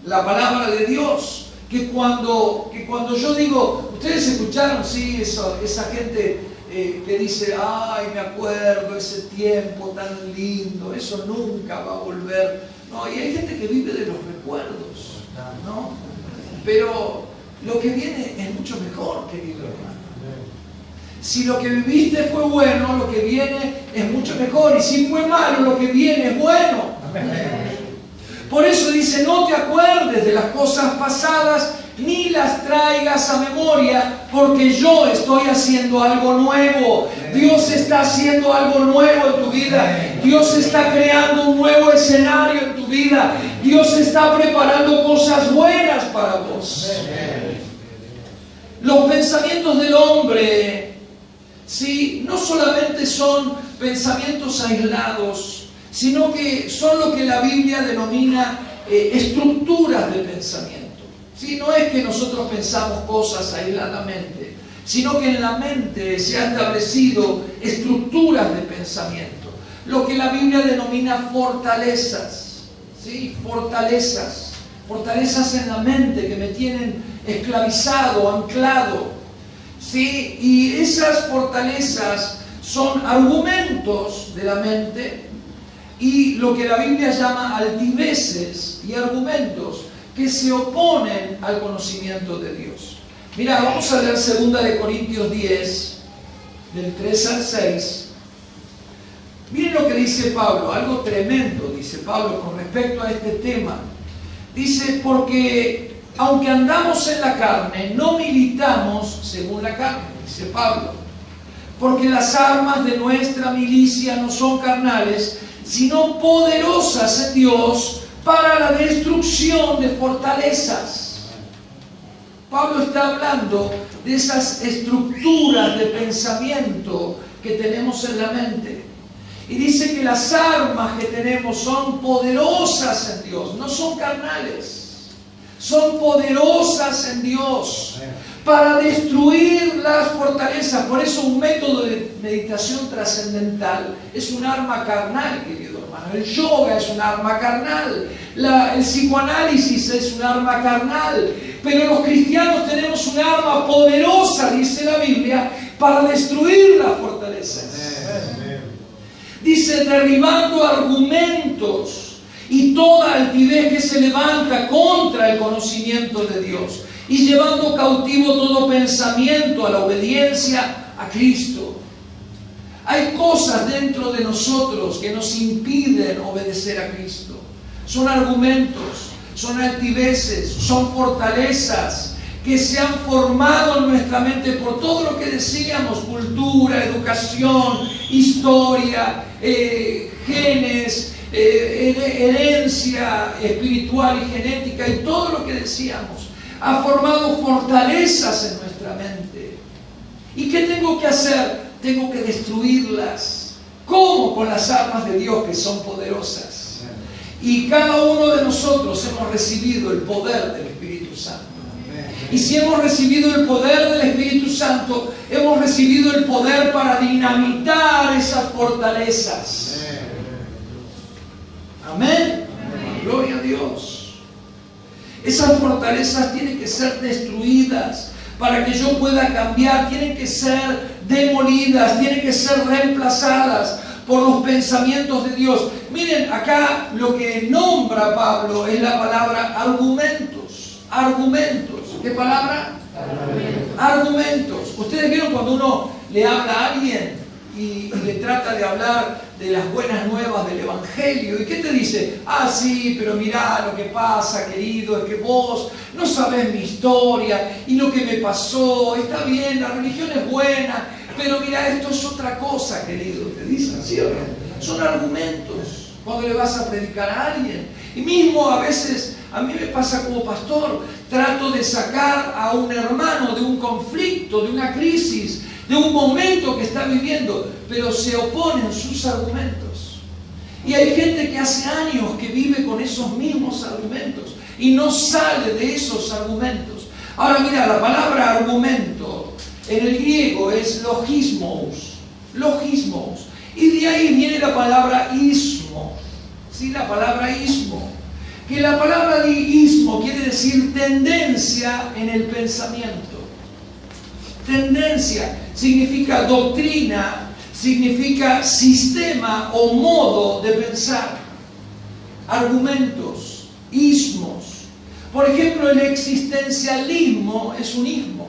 la palabra de Dios, que cuando yo digo, ustedes escucharon, sí, esa gente que dice, ay, me acuerdo ese tiempo tan lindo, eso nunca va a volver. No, y hay gente que vive de los recuerdos, ¿no? Pero lo que viene es mucho mejor, querido hermano. Si lo que viviste fue bueno, lo que viene es mucho mejor. Y si fue malo, lo que viene es bueno. Por eso dice, no te acuerdes de las cosas pasadas, ni las traigas a memoria, porque yo estoy haciendo algo nuevo. Dios está haciendo algo nuevo en tu vida. Dios está creando un nuevo escenario en tu vida. Dios está preparando cosas buenas para vos. Los pensamientos del hombre, sí, no solamente son pensamientos aislados, sino que son lo que la Biblia denomina estructuras de pensamiento. ¿Sí? No es que nosotros pensamos cosas aisladamente, sino que en la mente se han establecido estructuras de pensamiento, lo que la Biblia denomina fortalezas. ¿Sí? Fortalezas en la mente que me tienen esclavizado, anclado. ¿Sí? Y esas fortalezas son argumentos de la mente y lo que la Biblia llama altiveces y argumentos que se oponen al conocimiento de Dios. Mira, vamos a leer 2 de Corintios 10, del 3 al 6. Miren lo que dice Pablo, algo tremendo dice Pablo con respecto a este tema. Dice, porque aunque andamos en la carne, no militamos según la carne, dice Pablo. Porque las armas de nuestra milicia no son carnales, sino poderosas en Dios para la destrucción de fortalezas. Pablo está hablando de esas estructuras de pensamiento que tenemos en la mente. Y dice que las armas que tenemos son poderosas en Dios, no son carnales. Son poderosas en Dios para destruir las fortalezas. Por eso un método de meditación trascendental es un arma carnal, querido hermano. El yoga es un arma carnal. El psicoanálisis es un arma carnal. Pero los cristianos tenemos un arma poderosa, dice la Biblia, para destruir las fortalezas. Dice, derribando argumentos y toda altivez que se levanta contra el conocimiento de Dios, y llevando cautivo todo pensamiento a la obediencia a Cristo. Hay cosas dentro de nosotros que nos impiden obedecer a Cristo. Son argumentos, son altiveces, son fortalezas que se han formado en nuestra mente por todo lo que decíamos: cultura, educación, historia, genes, herencia espiritual y genética, y todo lo que decíamos ha formado fortalezas en nuestra mente. ¿Y qué tengo que hacer? Tengo que destruirlas. ¿Cómo? Con las armas de Dios, que son poderosas. Y cada uno de nosotros hemos recibido el poder del Espíritu Santo. Y si hemos recibido el poder del Espíritu Santo, hemos recibido el poder para dinamitar esas fortalezas. Amén. Gloria a Dios. Esas fortalezas tienen que ser destruidas para que yo pueda cambiar. Tienen que ser demolidas, tienen que ser reemplazadas por los pensamientos de Dios. Miren, acá lo que nombra Pablo es la palabra argumentos. Argumentos. ¿Qué palabra? Argumentos. Ustedes vieron cuando uno le habla a alguien y le trata de hablar de las buenas nuevas del Evangelio. ¿Y qué te dice? Ah, sí, pero mirá lo que pasa, querido, es que vos no sabés mi historia y lo que me pasó. Está bien, la religión es buena, pero mirá, esto es otra cosa, querido. Te dicen, ¿sí o no? Son argumentos cuando le vas a predicar a alguien. Y mismo a veces, a mí me pasa como pastor, trato de sacar a un hermano de un conflicto, de una crisis, de un momento que está viviendo, pero se oponen sus argumentos. Y hay gente que hace años que vive con esos mismos argumentos y no sale de esos argumentos. Ahora mira, la palabra argumento en el griego es logismos, logismos, y de ahí viene la palabra ismo, ¿sí? La palabra ismo, que la palabra de ismo quiere decir tendencia en el pensamiento. tendencia, significa doctrina, significa sistema o modo de pensar, argumentos, ismos. Por ejemplo, el existencialismo es un ismo.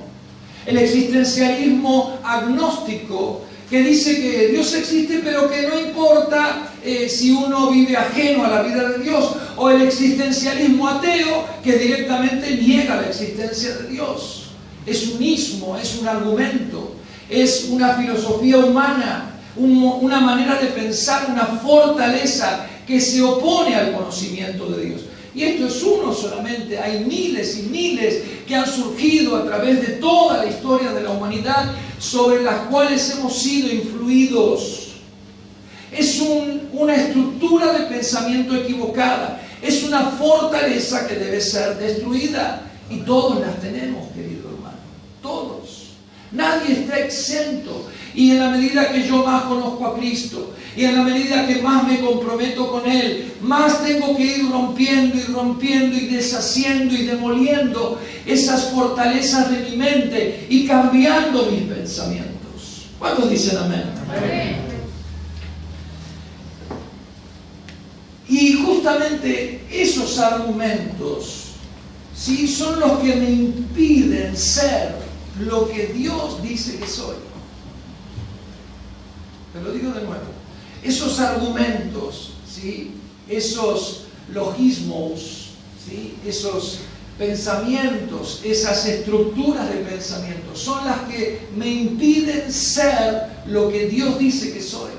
El existencialismo agnóstico, que dice que Dios existe pero que no importa si uno vive ajeno a la vida de Dios, o el existencialismo ateo, que directamente niega la existencia de Dios. Es un ismo, es un argumento, es una filosofía humana, una manera de pensar, una fortaleza que se opone al conocimiento de Dios. Y esto es uno solamente, hay miles y miles que han surgido a través de toda la historia de la humanidad, sobre las cuales hemos sido influidos. Es una estructura de pensamiento equivocada, es una fortaleza que debe ser destruida, y todos las tenemos, querido hermano, todos. Nadie está exento, y en la medida que yo más conozco a Cristo, y en la medida que más me comprometo con Él, más tengo que ir rompiendo y deshaciendo y demoliendo esas fortalezas de mi mente y cambiando mis pensamientos. ¿Cuántos dicen amén? Amén. Y justamente esos argumentos, ¿sí?, son los que me impiden ser lo que Dios dice que soy. Te lo digo de nuevo. Esos argumentos, ¿sí?, esos logismos, ¿sí?, esos pensamientos, esas estructuras de pensamiento, son las que me impiden ser lo que Dios dice que soy.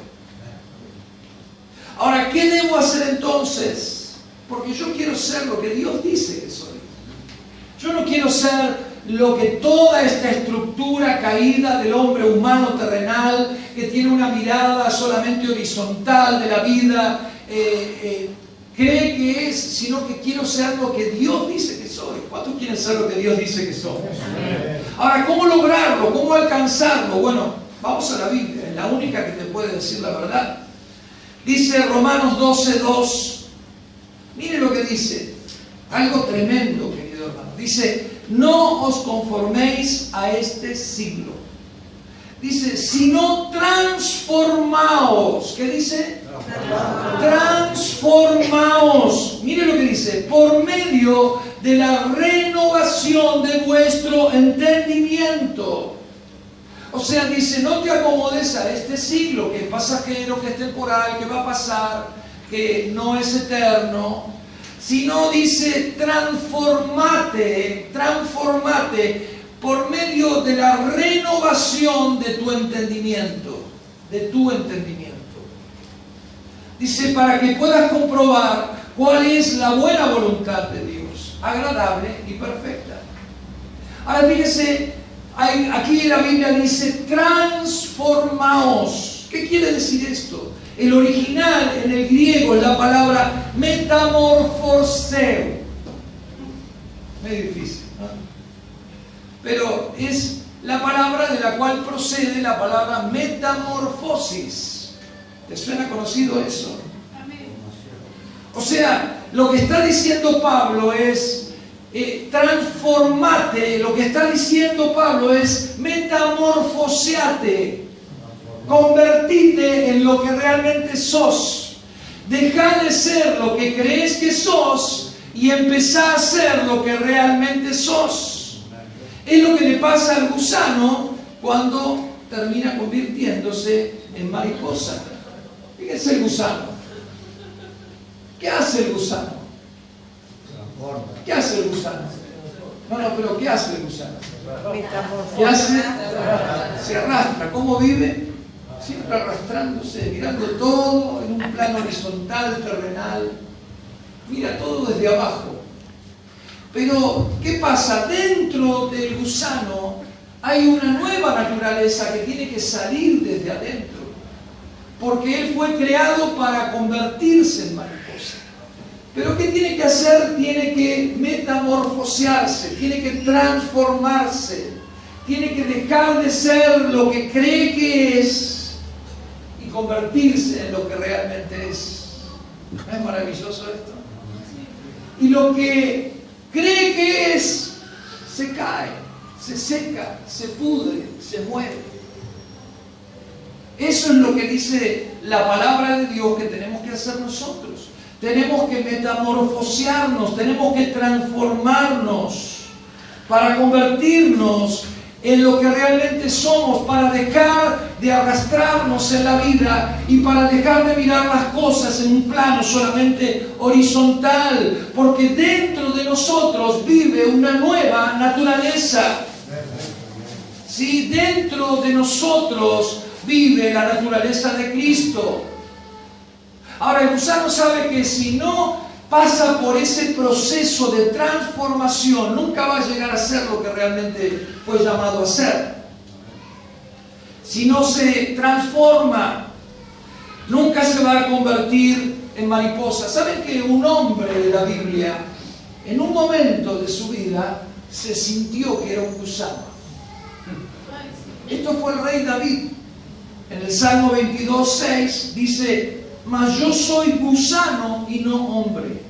Ahora, ¿qué debo hacer entonces? Porque yo quiero ser lo que Dios dice que soy. Yo no quiero ser lo que toda esta estructura caída del hombre humano terrenal, que tiene una mirada solamente horizontal de la vida, cree que es, sino que quiero ser lo que Dios dice que soy. ¿Cuántos quieren ser lo que Dios dice que somos? Ahora, ¿cómo lograrlo? ¿Cómo alcanzarlo? Bueno, vamos a la Biblia, es la única que te puede decir la verdad. Dice Romanos 12:2. Mire lo que dice, algo tremendo, querido hermano. Dice: no os conforméis a este siglo. Dice, sino transformaos. ¿Qué dice? Transformaos. Mire lo que dice: por medio de la renovación de vuestro entendimiento. O sea, dice, no te acomodes a este siglo, que es pasajero, que es temporal, que va a pasar, que no es eterno, sino dice, transformate por medio de la renovación de tu entendimiento, Dice, para que puedas comprobar cuál es la buena voluntad de Dios, agradable y perfecta. Ahora fíjese, aquí la Biblia dice, transformaos. ¿Qué quiere decir esto? El original en el griego es la palabra metamorfoseo. Medio difícil, ¿no? Pero es la palabra de la cual procede la palabra metamorfosis. ¿Te suena conocido eso? O sea, lo que está diciendo Pablo es transformate. Lo que está diciendo Pablo es metamorfoseate. Convertite en lo que realmente sos. Deja de ser lo que crees que sos y empezá a ser lo que realmente sos. Es lo que le pasa al gusano cuando termina convirtiéndose en mariposa. Fíjense el gusano. ¿Qué hace el gusano? ¿Qué hace el gusano? No, pero ¿qué hace el gusano? ¿Qué hace? Se arrastra. ¿Cómo vive? Siempre arrastrándose, mirando todo en un plano horizontal, terrenal. Mira todo desde abajo. Pero, ¿qué pasa? Dentro del gusano hay una nueva naturaleza que tiene que salir desde adentro. Porque él fue creado para convertirse en mariposa. Pero ¿qué tiene que hacer? Tiene que metamorfosearse, tiene que transformarse, tiene que dejar de ser lo que cree que es y convertirse en lo que realmente es. ¿No es maravilloso esto? Y lo que cree que es, se cae, se seca, se pudre, se muere. Eso es lo que dice la palabra de Dios que tenemos que hacer nosotros. Tenemos que metamorfosearnos, tenemos que transformarnos para convertirnos en lo que realmente somos, para dejar de arrastrarnos en la vida y para dejar de mirar las cosas en un plano solamente horizontal, porque dentro de nosotros vive una nueva naturaleza. Sí, dentro de nosotros vive la naturaleza de Cristo. Ahora, el gusano sabe que si no pasa por ese proceso de transformación, nunca va a llegar a ser lo que realmente fue llamado a ser. Si no se transforma, nunca se va a convertir en mariposa. ¿Saben que un hombre de la Biblia, en un momento de su vida, se sintió que era un gusano? Esto fue el rey David. En el Salmo 22:6 dice: mas yo soy gusano y no hombre.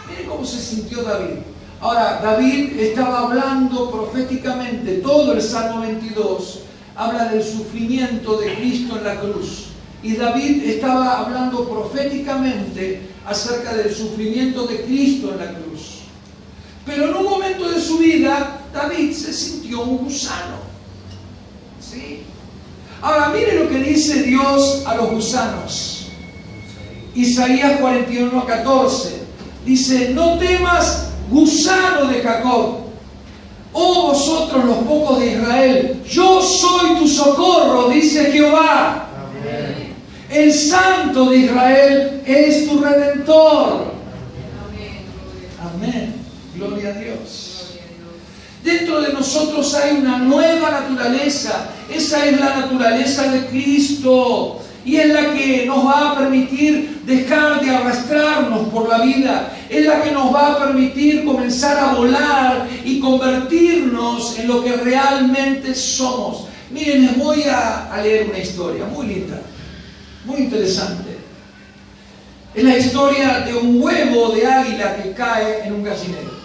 Miren cómo se sintió David. Ahora, David estaba hablando proféticamente, todo el Salmo 22 habla del sufrimiento de Cristo en la cruz. Y David estaba hablando proféticamente acerca del sufrimiento de Cristo en la cruz. Pero en un momento de su vida, David se sintió un gusano. ¿Sí? Ahora, mire lo que dice Dios a los gusanos. Isaías 41:14 dice: no temas, gusano de Jacob, oh vosotros los pocos de Israel, yo soy tu socorro, dice Jehová. Amén. El Santo de Israel es tu Redentor. Amén. Gloria a Dios. Dentro de nosotros hay una nueva naturaleza. Esa es la naturaleza de Cristo. Y es la que nos va a permitir dejar de arrastrarnos por la vida. Es la que nos va a permitir comenzar a volar y convertirnos en lo que realmente somos. Miren, les voy a leer una historia muy linda, muy interesante. Es la historia de un huevo de águila que cae en un gallinero.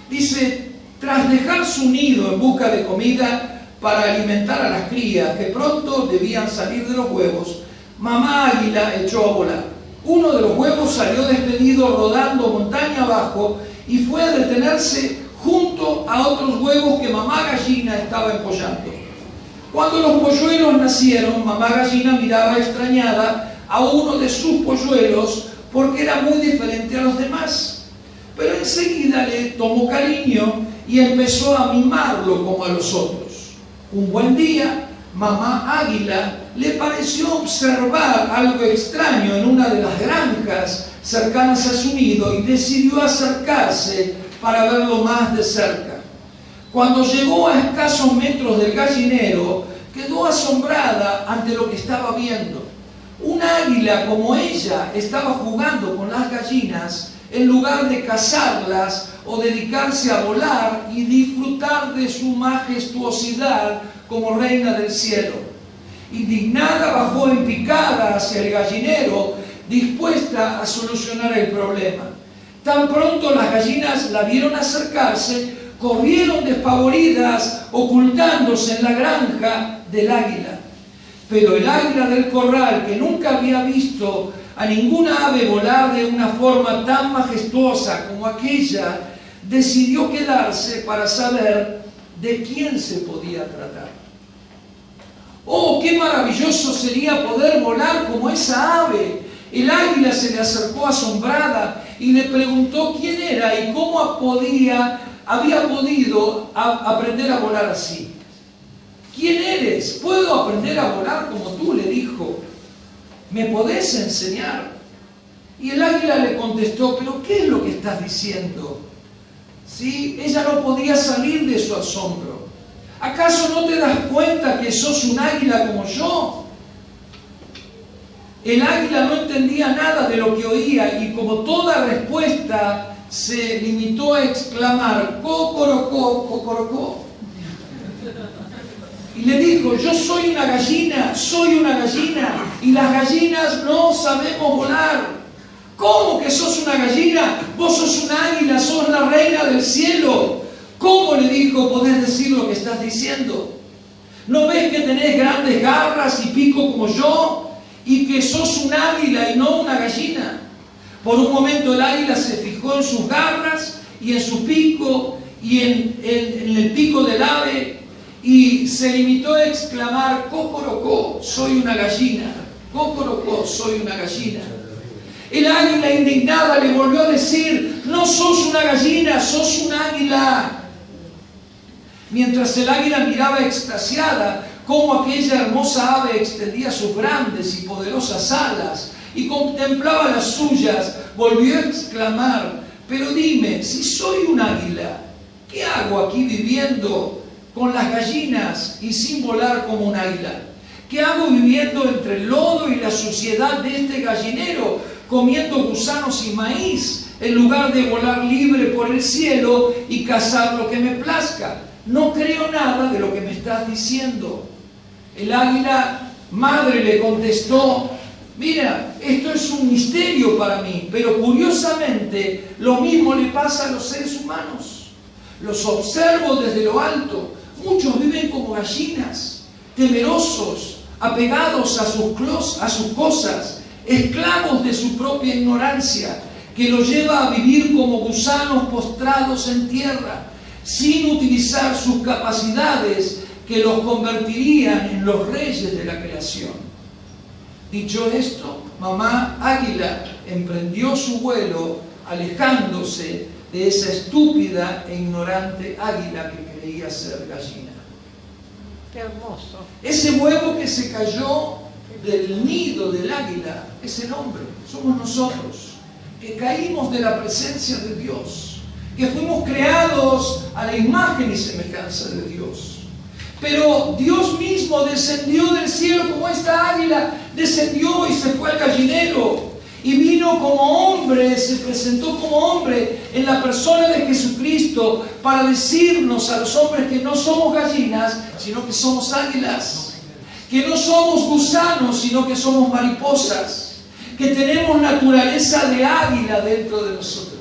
Dice: tras dejar su nido en busca de comida para alimentar a las crías que pronto debían salir de los huevos, mamá águila echó a volar. Uno de los huevos salió despedido rodando montaña abajo y fue a detenerse junto a otros huevos que mamá gallina estaba empollando. Cuando los polluelos nacieron, mamá gallina miraba extrañada a uno de sus polluelos porque era muy diferente a los demás. Pero enseguida le tomó cariño y empezó a mimarlo como a los otros. Un buen día, mamá águila le pareció observar algo extraño en una de las granjas cercanas a su nido y decidió acercarse para verlo más de cerca. Cuando llegó a escasos metros del gallinero, quedó asombrada ante lo que estaba viendo. Un águila como ella estaba jugando con las gallinas en lugar de cazarlas o dedicarse a volar y disfrutar de su majestuosidad como reina del cielo. Indignada, bajó en picada hacia el gallinero, dispuesta a solucionar el problema. Tan pronto las gallinas la vieron acercarse, corrieron despavoridas, ocultándose en la granja del águila. Pero el águila del corral, que nunca había visto a ninguna ave volar de una forma tan majestuosa como aquella, decidió quedarse para saber de quién se podía tratar. ¡Oh, qué maravilloso sería poder volar como esa ave! El águila se le acercó asombrada y le preguntó quién era y cómo había podido aprender a volar así. ¿Quién eres? ¿Puedo aprender a volar como tú?, le dijo. ¿Me podés enseñar? Y el águila le contestó: ¿pero qué es lo que estás diciendo? ¿Sí? Ella no podía salir de su asombro. ¿Acaso no te das cuenta que sos un águila como yo? El águila no entendía nada de lo que oía y como toda respuesta se limitó a exclamar: cocorocó, cocorocó. Y le dijo: yo soy una gallina, y las gallinas no sabemos volar. ¿Cómo que sos una gallina? Vos sos un águila, sos la reina del cielo. ¿Cómo, le dijo, podés decir lo que estás diciendo? ¿No ves que tenés grandes garras y pico como yo? Y que sos un águila y no una gallina. Por un momento el águila se fijó en sus garras y en su pico y en el pico del ave y se limitó a exclamar: cocorocó, soy una gallina. Cocorocó, soy una gallina. El águila indignada le volvió a decir: no sos una gallina, sos un águila. Mientras el águila miraba extasiada cómo aquella hermosa ave extendía sus grandes y poderosas alas y contemplaba las suyas, volvió a exclamar: pero dime, si soy un águila, ¿qué hago aquí viviendo con las gallinas y sin volar como un águila? ¿Qué hago viviendo entre el lodo y la suciedad de este gallinero, comiendo gusanos y maíz, en lugar de volar libre por el cielo y cazar lo que me plazca? No creo nada de lo que me estás diciendo. El águila madre le contestó: mira, esto es un misterio para mí, pero curiosamente lo mismo le pasa a los seres humanos. Los observo desde lo alto. Muchos viven como gallinas, temerosos, apegados a sus cosas, esclavos de su propia ignorancia, que los lleva a vivir como gusanos postrados en tierra, sin utilizar sus capacidades que los convertirían en los reyes de la creación. Dicho esto, mamá águila emprendió su vuelo, alejándose de esa estúpida e ignorante águila que creía ser gallina. Qué hermoso. Ese huevo que se cayó del nido del águila es el hombre, somos nosotros, que caímos de la presencia de Dios, que fuimos creados a la imagen y semejanza de Dios. Pero Dios mismo descendió del cielo como esta águila, descendió y se fue al gallinero, y vino como hombre, se presentó como hombre en la persona de Jesucristo, para decirnos a los hombres que no somos gallinas, sino que somos águilas, que no somos gusanos, sino que somos mariposas, que tenemos naturaleza de águila dentro de nosotros,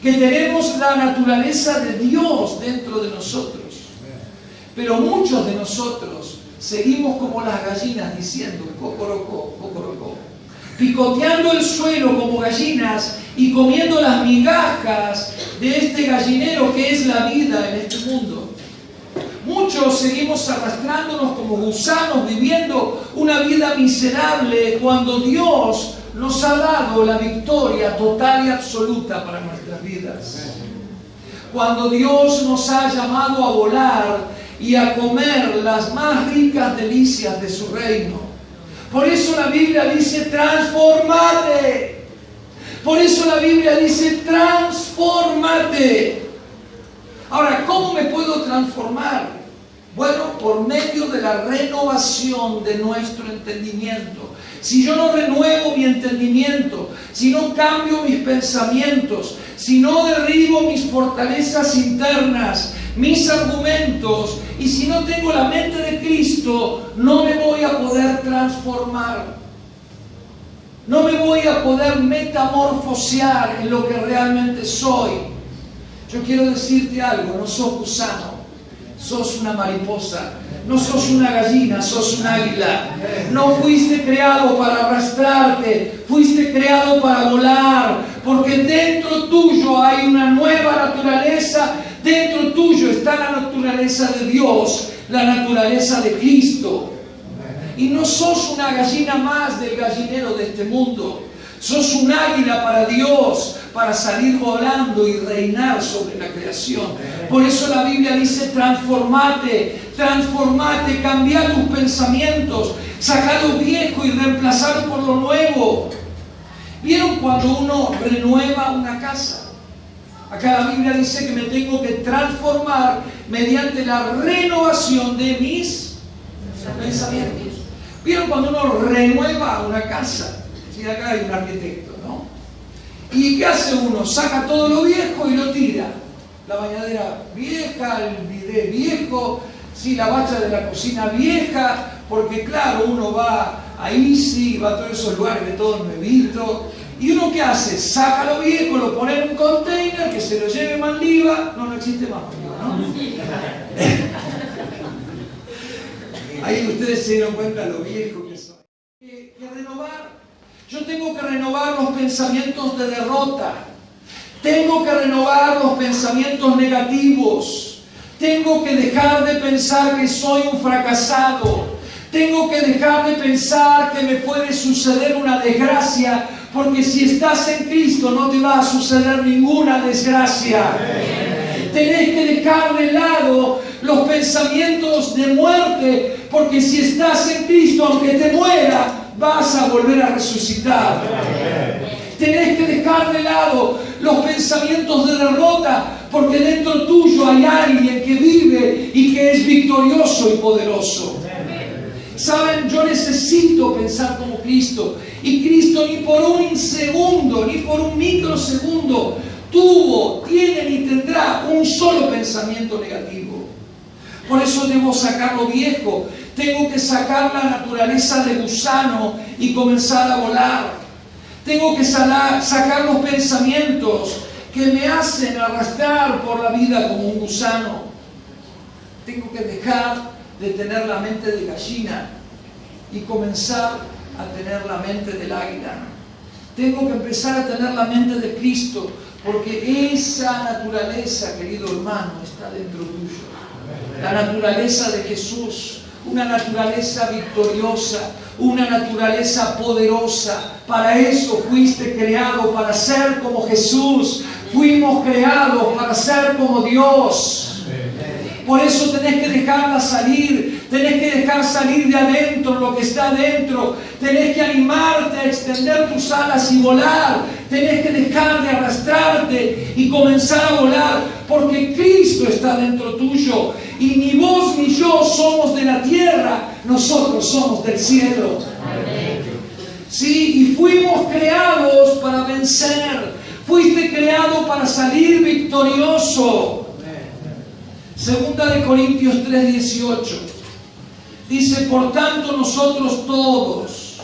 que tenemos la naturaleza de Dios dentro de nosotros. Pero muchos de nosotros seguimos como las gallinas diciendo cocorocó, cocorocó, picoteando el suelo como gallinas y comiendo las migajas de este gallinero que es la vida en este mundo. Muchos seguimos arrastrándonos como gusanos, viviendo una vida miserable, cuando Dios nos ha dado la victoria total y absoluta para nuestras vidas. Cuando Dios nos ha llamado a volar y a comer las más ricas delicias de su reino. Por eso la Biblia dice: transformate. Por eso la Biblia dice: transformate. Ahora, ¿cómo me puedo transformar? Bueno, por medio de la renovación de nuestro entendimiento. Si yo no renuevo mi entendimiento, si no cambio mis pensamientos, si no derribo mis fortalezas internas, mis argumentos, y si no tengo la mente de Cristo, no me voy a poder transformar. No me voy a poder metamorfosear en lo que realmente soy. Yo quiero decirte algo: no sos gusano, sos una mariposa. No sos una gallina, sos un águila. No fuiste creado para arrastrarte, fuiste creado para volar, porque dentro tuyo hay una nueva naturaleza. Dentro tuyo está la naturaleza de Dios, la naturaleza de Cristo. Y no sos una gallina más del gallinero de este mundo. Sos un águila para Dios, para salir volando y reinar sobre la creación. Por eso la Biblia dice: transformate, transformate, cambia tus pensamientos, saca lo viejo y reemplazarlo por lo nuevo. ¿Vieron cuando uno renueva una casa? Acá la Biblia dice que me tengo que transformar mediante la renovación de mis pensamientos. ¿Vieron cuando uno renueva una casa? Sí, acá hay un arquitecto, ¿no? ¿Y qué hace uno? Saca todo lo viejo y lo tira. La bañadera vieja, el bidet viejo, sí, la bacha de la cocina vieja, porque claro, uno va a Easy, va a todos esos lugares de todo nuevito. ¿Y uno qué hace? Saca lo viejo, lo pone en un container, que se lo lleve Manliva, arriba, no existe más para arriba, ¿no? Ahí ustedes se dieron cuenta lo viejo que soy. Que renovar. Yo tengo que renovar los pensamientos de derrota. Tengo que renovar los pensamientos negativos. Tengo que dejar de pensar que soy un fracasado. Tengo que dejar de pensar que me puede suceder una desgracia, porque si estás en Cristo no te va a suceder ninguna desgracia. Tenés que dejar de lado los pensamientos de muerte, porque si estás en Cristo, aunque te muera, vas a volver a resucitar. Tenés que dejar de lado los pensamientos de derrota, porque dentro tuyo hay alguien que vive y que es victorioso y poderoso. Saben, yo necesito pensar como Cristo, y Cristo ni por un segundo, ni por un microsegundo tuvo, tiene ni tendrá un solo pensamiento negativo. Por eso debo sacar lo viejo. Tengo que sacar la naturaleza de gusano y comenzar a volar. Tengo que sacar los pensamientos que me hacen arrastrar por la vida como un gusano. Tengo que dejar de tener la mente de gallina y comenzar a tener la mente del águila. Tengo que empezar a tener la mente de Cristo, porque esa naturaleza, querido hermano, está dentro tuyo. La naturaleza de Jesús, una naturaleza victoriosa, una naturaleza poderosa. Para eso fuiste creado, para ser como Jesús. Fuimos creados para ser como Dios. Por eso tenés que dejarla salir, tenés que dejar salir de adentro lo que está adentro, tenés que animarte a extender tus alas y volar, tenés que dejar de arrastrarte y comenzar a volar, porque Cristo está dentro tuyo, y ni vos ni yo somos de la tierra, nosotros somos del cielo. Sí, y fuimos creados para vencer, fuiste creado para salir victorioso. Segunda de Corintios 3:18 dice: por tanto nosotros todos,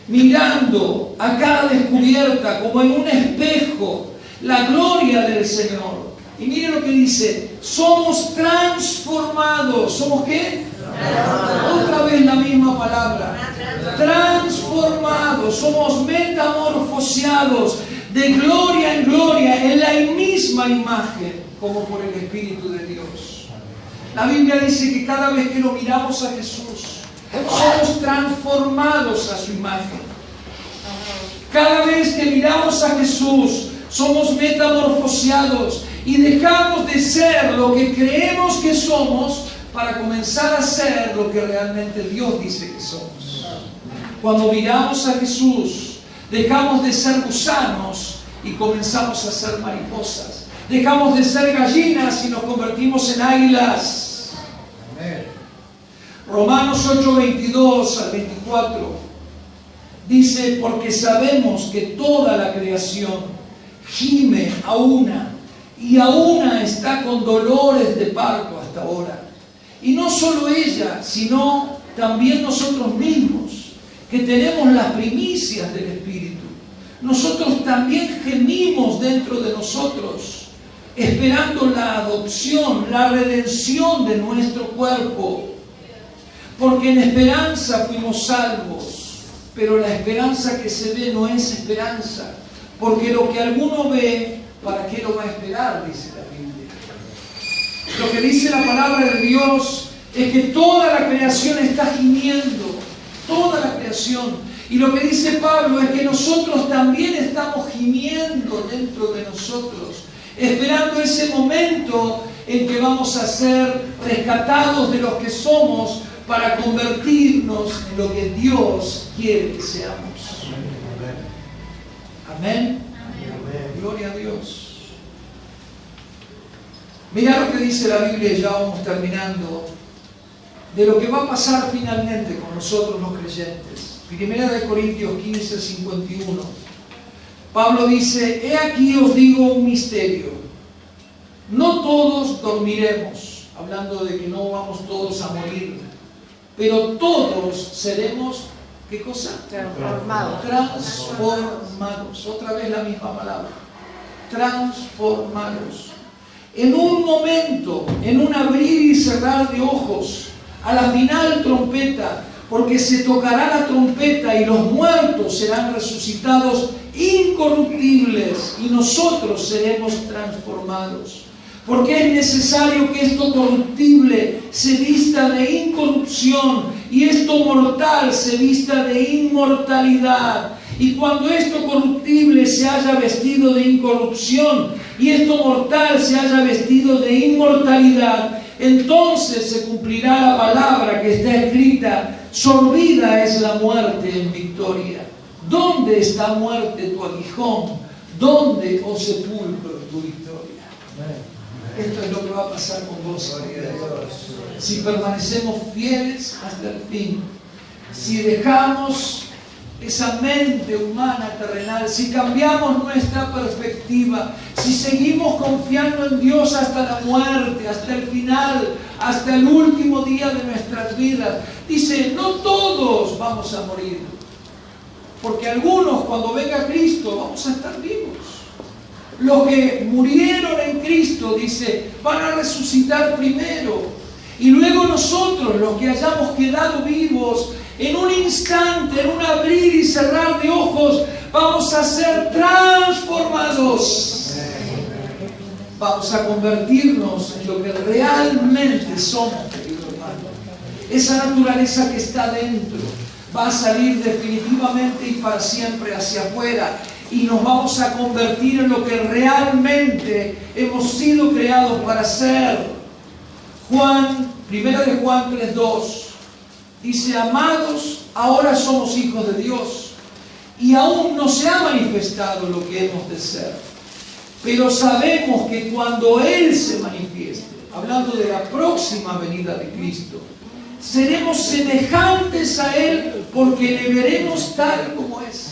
mirando a cada descubierta como en un espejo la gloria del Señor, y miren lo que dice, somos transformados. ¿Somos qué? Otra vez la misma palabra, transformados, somos metamorfoseados de gloria en gloria en la misma imagen, como por el Espíritu de Dios. La Biblia dice que cada vez que lo miramos a Jesús, somos transformados a su imagen. Cada vez que miramos a Jesús, somos metamorfoseados y dejamos de ser lo que creemos que somos para comenzar a ser lo que realmente Dios dice que somos. Cuando miramos a Jesús, dejamos de ser gusanos y comenzamos a ser mariposas. Dejamos de ser gallinas y nos convertimos en águilas. Romanos 8:22 al 24 dice: porque sabemos que toda la creación gime a una y a una está con dolores de parto hasta ahora. Y no solo ella, sino también nosotros mismos, que tenemos las primicias del Espíritu. Nosotros también gemimos dentro de nosotros, esperando la adopción, la redención de nuestro cuerpo. Porque en esperanza fuimos salvos, pero la esperanza que se ve no es esperanza. Porque lo que alguno ve, ¿para qué lo va a esperar? Dice la Biblia. Lo que dice la palabra de Dios es que toda la creación está gimiendo, toda la creación. Y lo que dice Pablo es que nosotros también estamos gimiendo dentro de nosotros, esperando ese momento en que vamos a ser rescatados de los que somos para convertirnos en lo que Dios quiere que seamos. Amén. Gloria a Dios. Mirá lo que dice la Biblia, ya vamos terminando, de lo que va a pasar finalmente con nosotros los creyentes. Primera de Corintios 15:51. Pablo dice: he aquí os digo un misterio. No todos dormiremos, hablando de que no vamos todos a morir, pero todos seremos, ¿qué cosa? Transformados. Transformados. Otra vez la misma palabra. Transformados. en un momento, en un abrir y cerrar de ojos, a la final trompeta, porque se tocará la trompeta y los muertos serán resucitados incorruptibles y nosotros seremos transformados. Porque es necesario que esto corruptible se vista de incorrupción y esto mortal se vista de inmortalidad. Y cuando esto corruptible se haya vestido de incorrupción y esto mortal se haya vestido de inmortalidad, entonces se cumplirá la palabra que está escrita: sorbida es la muerte en victoria. ¿Dónde está muerte tu aguijón? ¿Dónde, oh sepulcro, tu victoria? Esto es lo que va a pasar con vos, si permanecemos fieles hasta el fin, si dejamos esa mente humana terrenal, si cambiamos nuestra perspectiva, si seguimos confiando en Dios hasta la muerte, hasta el final, hasta el último día de nuestras vidas. Dice, no todos vamos a morir, porque algunos, cuando venga Cristo, vamos a estar vivos. Los que murieron en Cristo, dice, van a resucitar primero. Y luego nosotros, los que hayamos quedado vivos, en un instante, en un abrir y cerrar de ojos, vamos a ser transformados. Vamos a convertirnos en lo que realmente somos, querido hermano. Esa naturaleza que está dentro va a salir definitivamente y para siempre hacia afuera. Y nos vamos a convertir en lo que realmente hemos sido creados para ser. Primera de Juan 3:2 dice, amados, ahora somos hijos de Dios y aún no se ha manifestado lo que hemos de ser. Pero sabemos que cuando Él se manifieste, hablando de la próxima venida de Cristo, seremos semejantes a Él porque le veremos tal como es.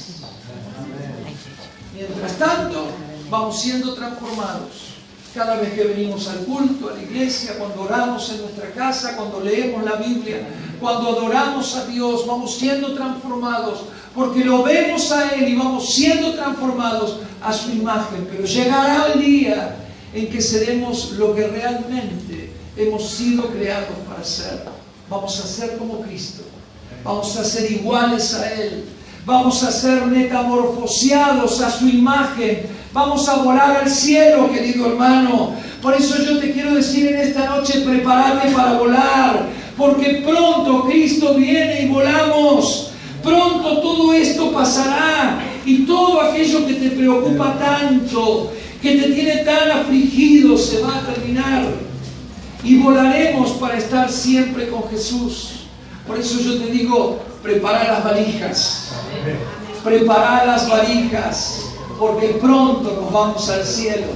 Mientras tanto, vamos siendo transformados. Cada vez que venimos al culto, a la iglesia, cuando oramos en nuestra casa, cuando leemos la Biblia, cuando adoramos a Dios, vamos siendo transformados, porque lo vemos a Él y vamos siendo transformados a su imagen. Pero llegará el día en que seremos lo que realmente hemos sido creados para ser. Vamos a ser como Cristo. Vamos a ser iguales a Él. Vamos a ser metamorfoseados a su imagen. Vamos a volar al cielo, querido hermano. Por eso yo te quiero decir en esta noche, prepárate para volar. Porque pronto Cristo viene y volamos. Pronto todo esto pasará. Y todo aquello que te preocupa tanto, que te tiene tan afligido, se va a terminar. Y volaremos para estar siempre con Jesús. Por eso yo te digo, prepara las valijas. Prepara las valijas. Porque pronto nos vamos al cielo.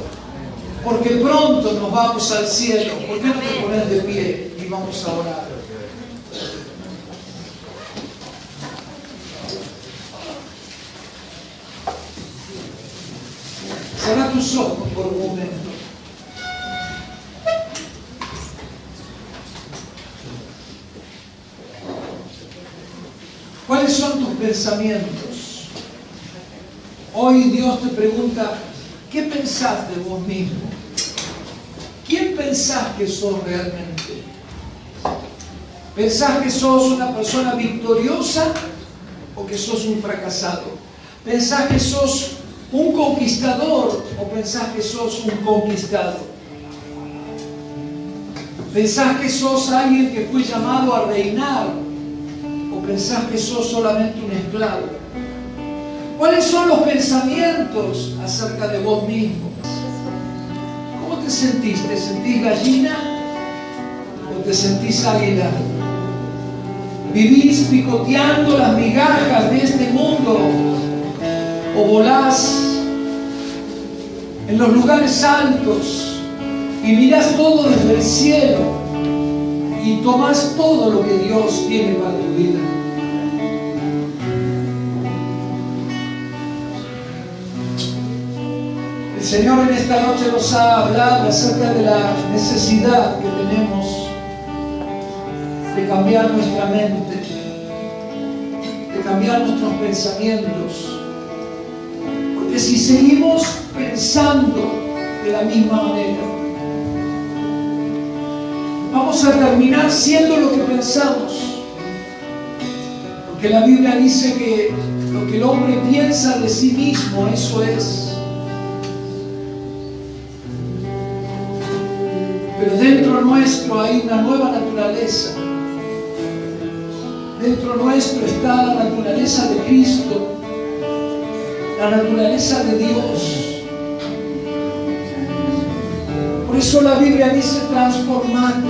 Porque pronto nos vamos al cielo. ¿Por qué no te pones de pie y vamos a orar? Cierra tus ojos por un momento. ¿Cuáles son tus pensamientos? Hoy Dios te pregunta, ¿qué pensás de vos mismo? ¿Quién pensás que sos realmente? ¿Pensás que sos una persona victoriosa o que sos un fracasado? ¿Pensás que sos un conquistador o pensás que sos un conquistado? ¿Pensás que sos alguien que fue llamado a reinar o pensás que sos solamente un esclavo? ¿Cuáles son los pensamientos acerca de vos mismo? ¿Cómo te sentís? ¿Te sentís gallina o te sentís águila? ¿Vivís picoteando las migajas de este mundo o volás en los lugares altos y mirás todo desde el cielo y tomás todo lo que Dios tiene para tu vida? El Señor en esta noche nos ha hablado acerca de la necesidad que tenemos de cambiar nuestra mente, de cambiar nuestros pensamientos. Porque si seguimos pensando de la misma manera, vamos a terminar siendo lo que pensamos. Porque la Biblia dice que lo que el hombre piensa de sí mismo, eso es. Pero dentro nuestro hay una nueva naturaleza. Dentro nuestro está la naturaleza de Cristo, la naturaleza de Dios. Por eso la Biblia dice: transformate,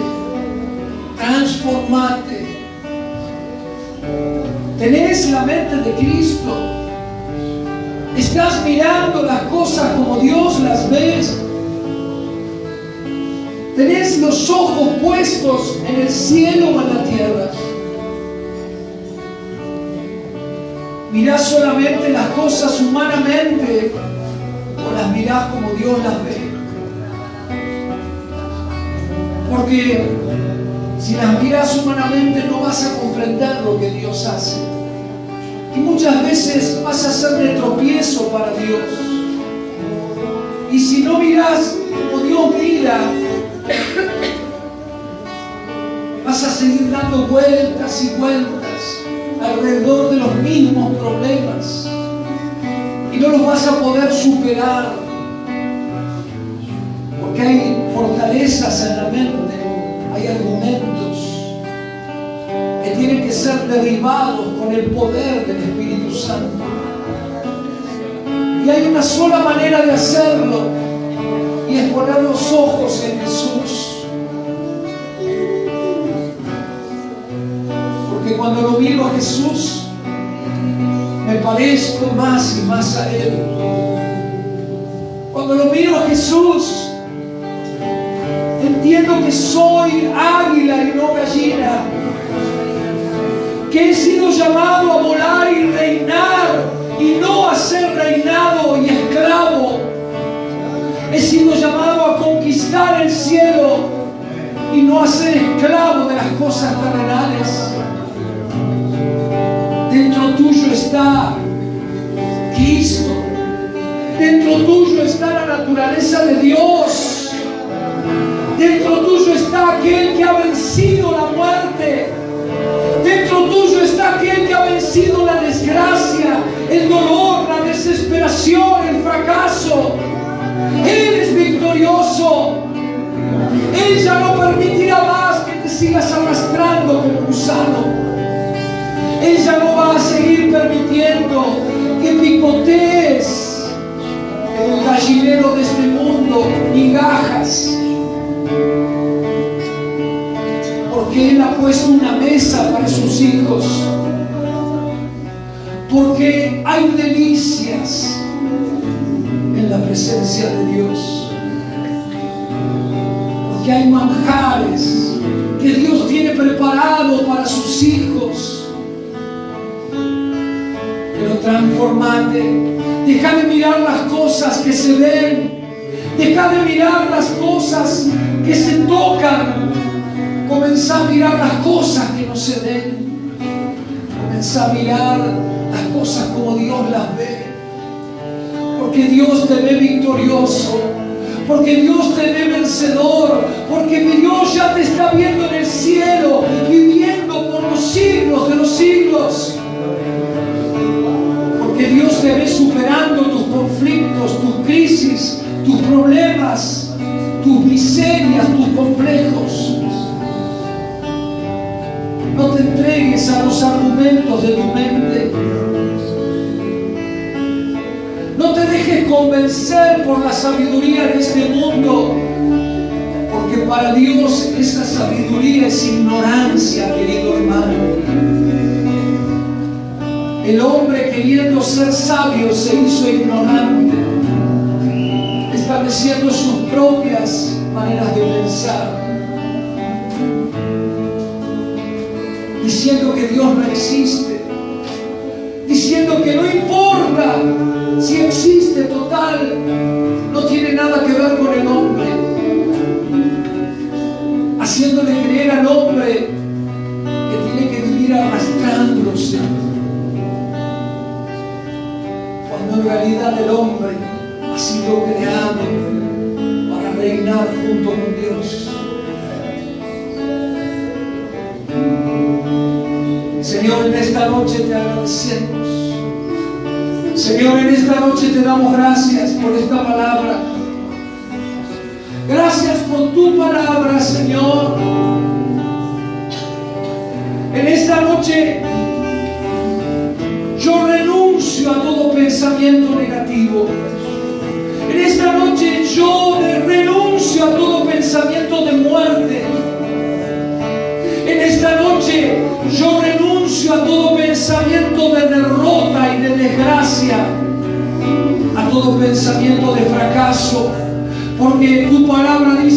transformate. Tenés la mente de Cristo. Estás mirando las cosas como Dios las ve. Tenés los ojos puestos en el cielo o en la tierra. Mirás solamente las cosas humanamente o las mirás como Dios las ve. Porque si las miras humanamente no vas a comprender lo que Dios hace. Y muchas veces vas a ser de tropiezo para Dios. Y si no miras como Dios mira, vas a seguir dando vueltas y vueltas alrededor de los mismos problemas. Y no los vas a poder superar. Porque hay fortalezas en la mente, hay argumentos que tienen que ser derribados con el poder del Espíritu Santo. Y hay una sola manera de hacerlo, y es poner los ojos en Jesús. Porque cuando lo miro a Jesús, me parezco más y más a Él. Cuando lo miro a Jesús, entiendo que soy águila y no gallina, que he sido llamado a volar y reinar y no a ser reinado y esclavo. He sido llamado a conquistar el cielo y no a ser esclavo de las cosas terrenales. Dentro tuyo está Cristo. Dentro tuyo está la naturaleza de Dios. Dentro tuyo está aquel que ha vencido la muerte. Dentro tuyo está aquel que ha vencido la desgracia, el dolor, la desesperación, el fracaso. Él es victorioso. Él ya no permitirá más que te sigas arrastrando como gusano. Él ya no va a seguir permitiendo que picotees en el gallinero de este mundo migajas. Porque Él ha puesto una mesa para sus hijos. Porque hay delicias en la presencia de Dios. Porque hay manjares que Dios tiene preparado para sus hijos. Pero transformate. Deja de mirar las cosas que se ven. Deja de mirar las cosas que se tocan. Comenzá a mirar las cosas que no se ven. Comenzá a mirar las cosas como Dios las ve. Porque Dios te ve victorioso. Porque Dios te ve vencedor. Porque Dios ya te está viendo en el cielo, viviendo por los siglos de los siglos. Porque Dios te ve superando tus conflictos, tus crisis, tus problemas, tus miserias, tus complejos. No te entregues a los argumentos de tu mente. No te dejes convencer por la sabiduría de este mundo. Porque para Dios esa sabiduría es ignorancia, querido hermano. El hombre, queriendo ser sabio, se hizo ignorante, estableciendo sus propias maneras de pensar, diciendo que Dios no existe, diciendo que no importa si existe, total, no tiene nada que ver con el hombre, haciéndole creer al hombre que tiene que vivir arrastrándose, cuando en realidad el hombre ha sido creado para reinar junto con Dios. esta noche te agradecemos. Señor, en esta noche te damos gracias por esta palabra. Gracias por tu palabra, Señor. En esta noche yo renuncio a todo pensamiento negativo. En esta noche yo renuncio a todo pensamiento de muerte. En esta noche yo renuncio a todo pensamiento de derrota y de desgracia, a todo pensamiento de fracaso, porque tu palabra dice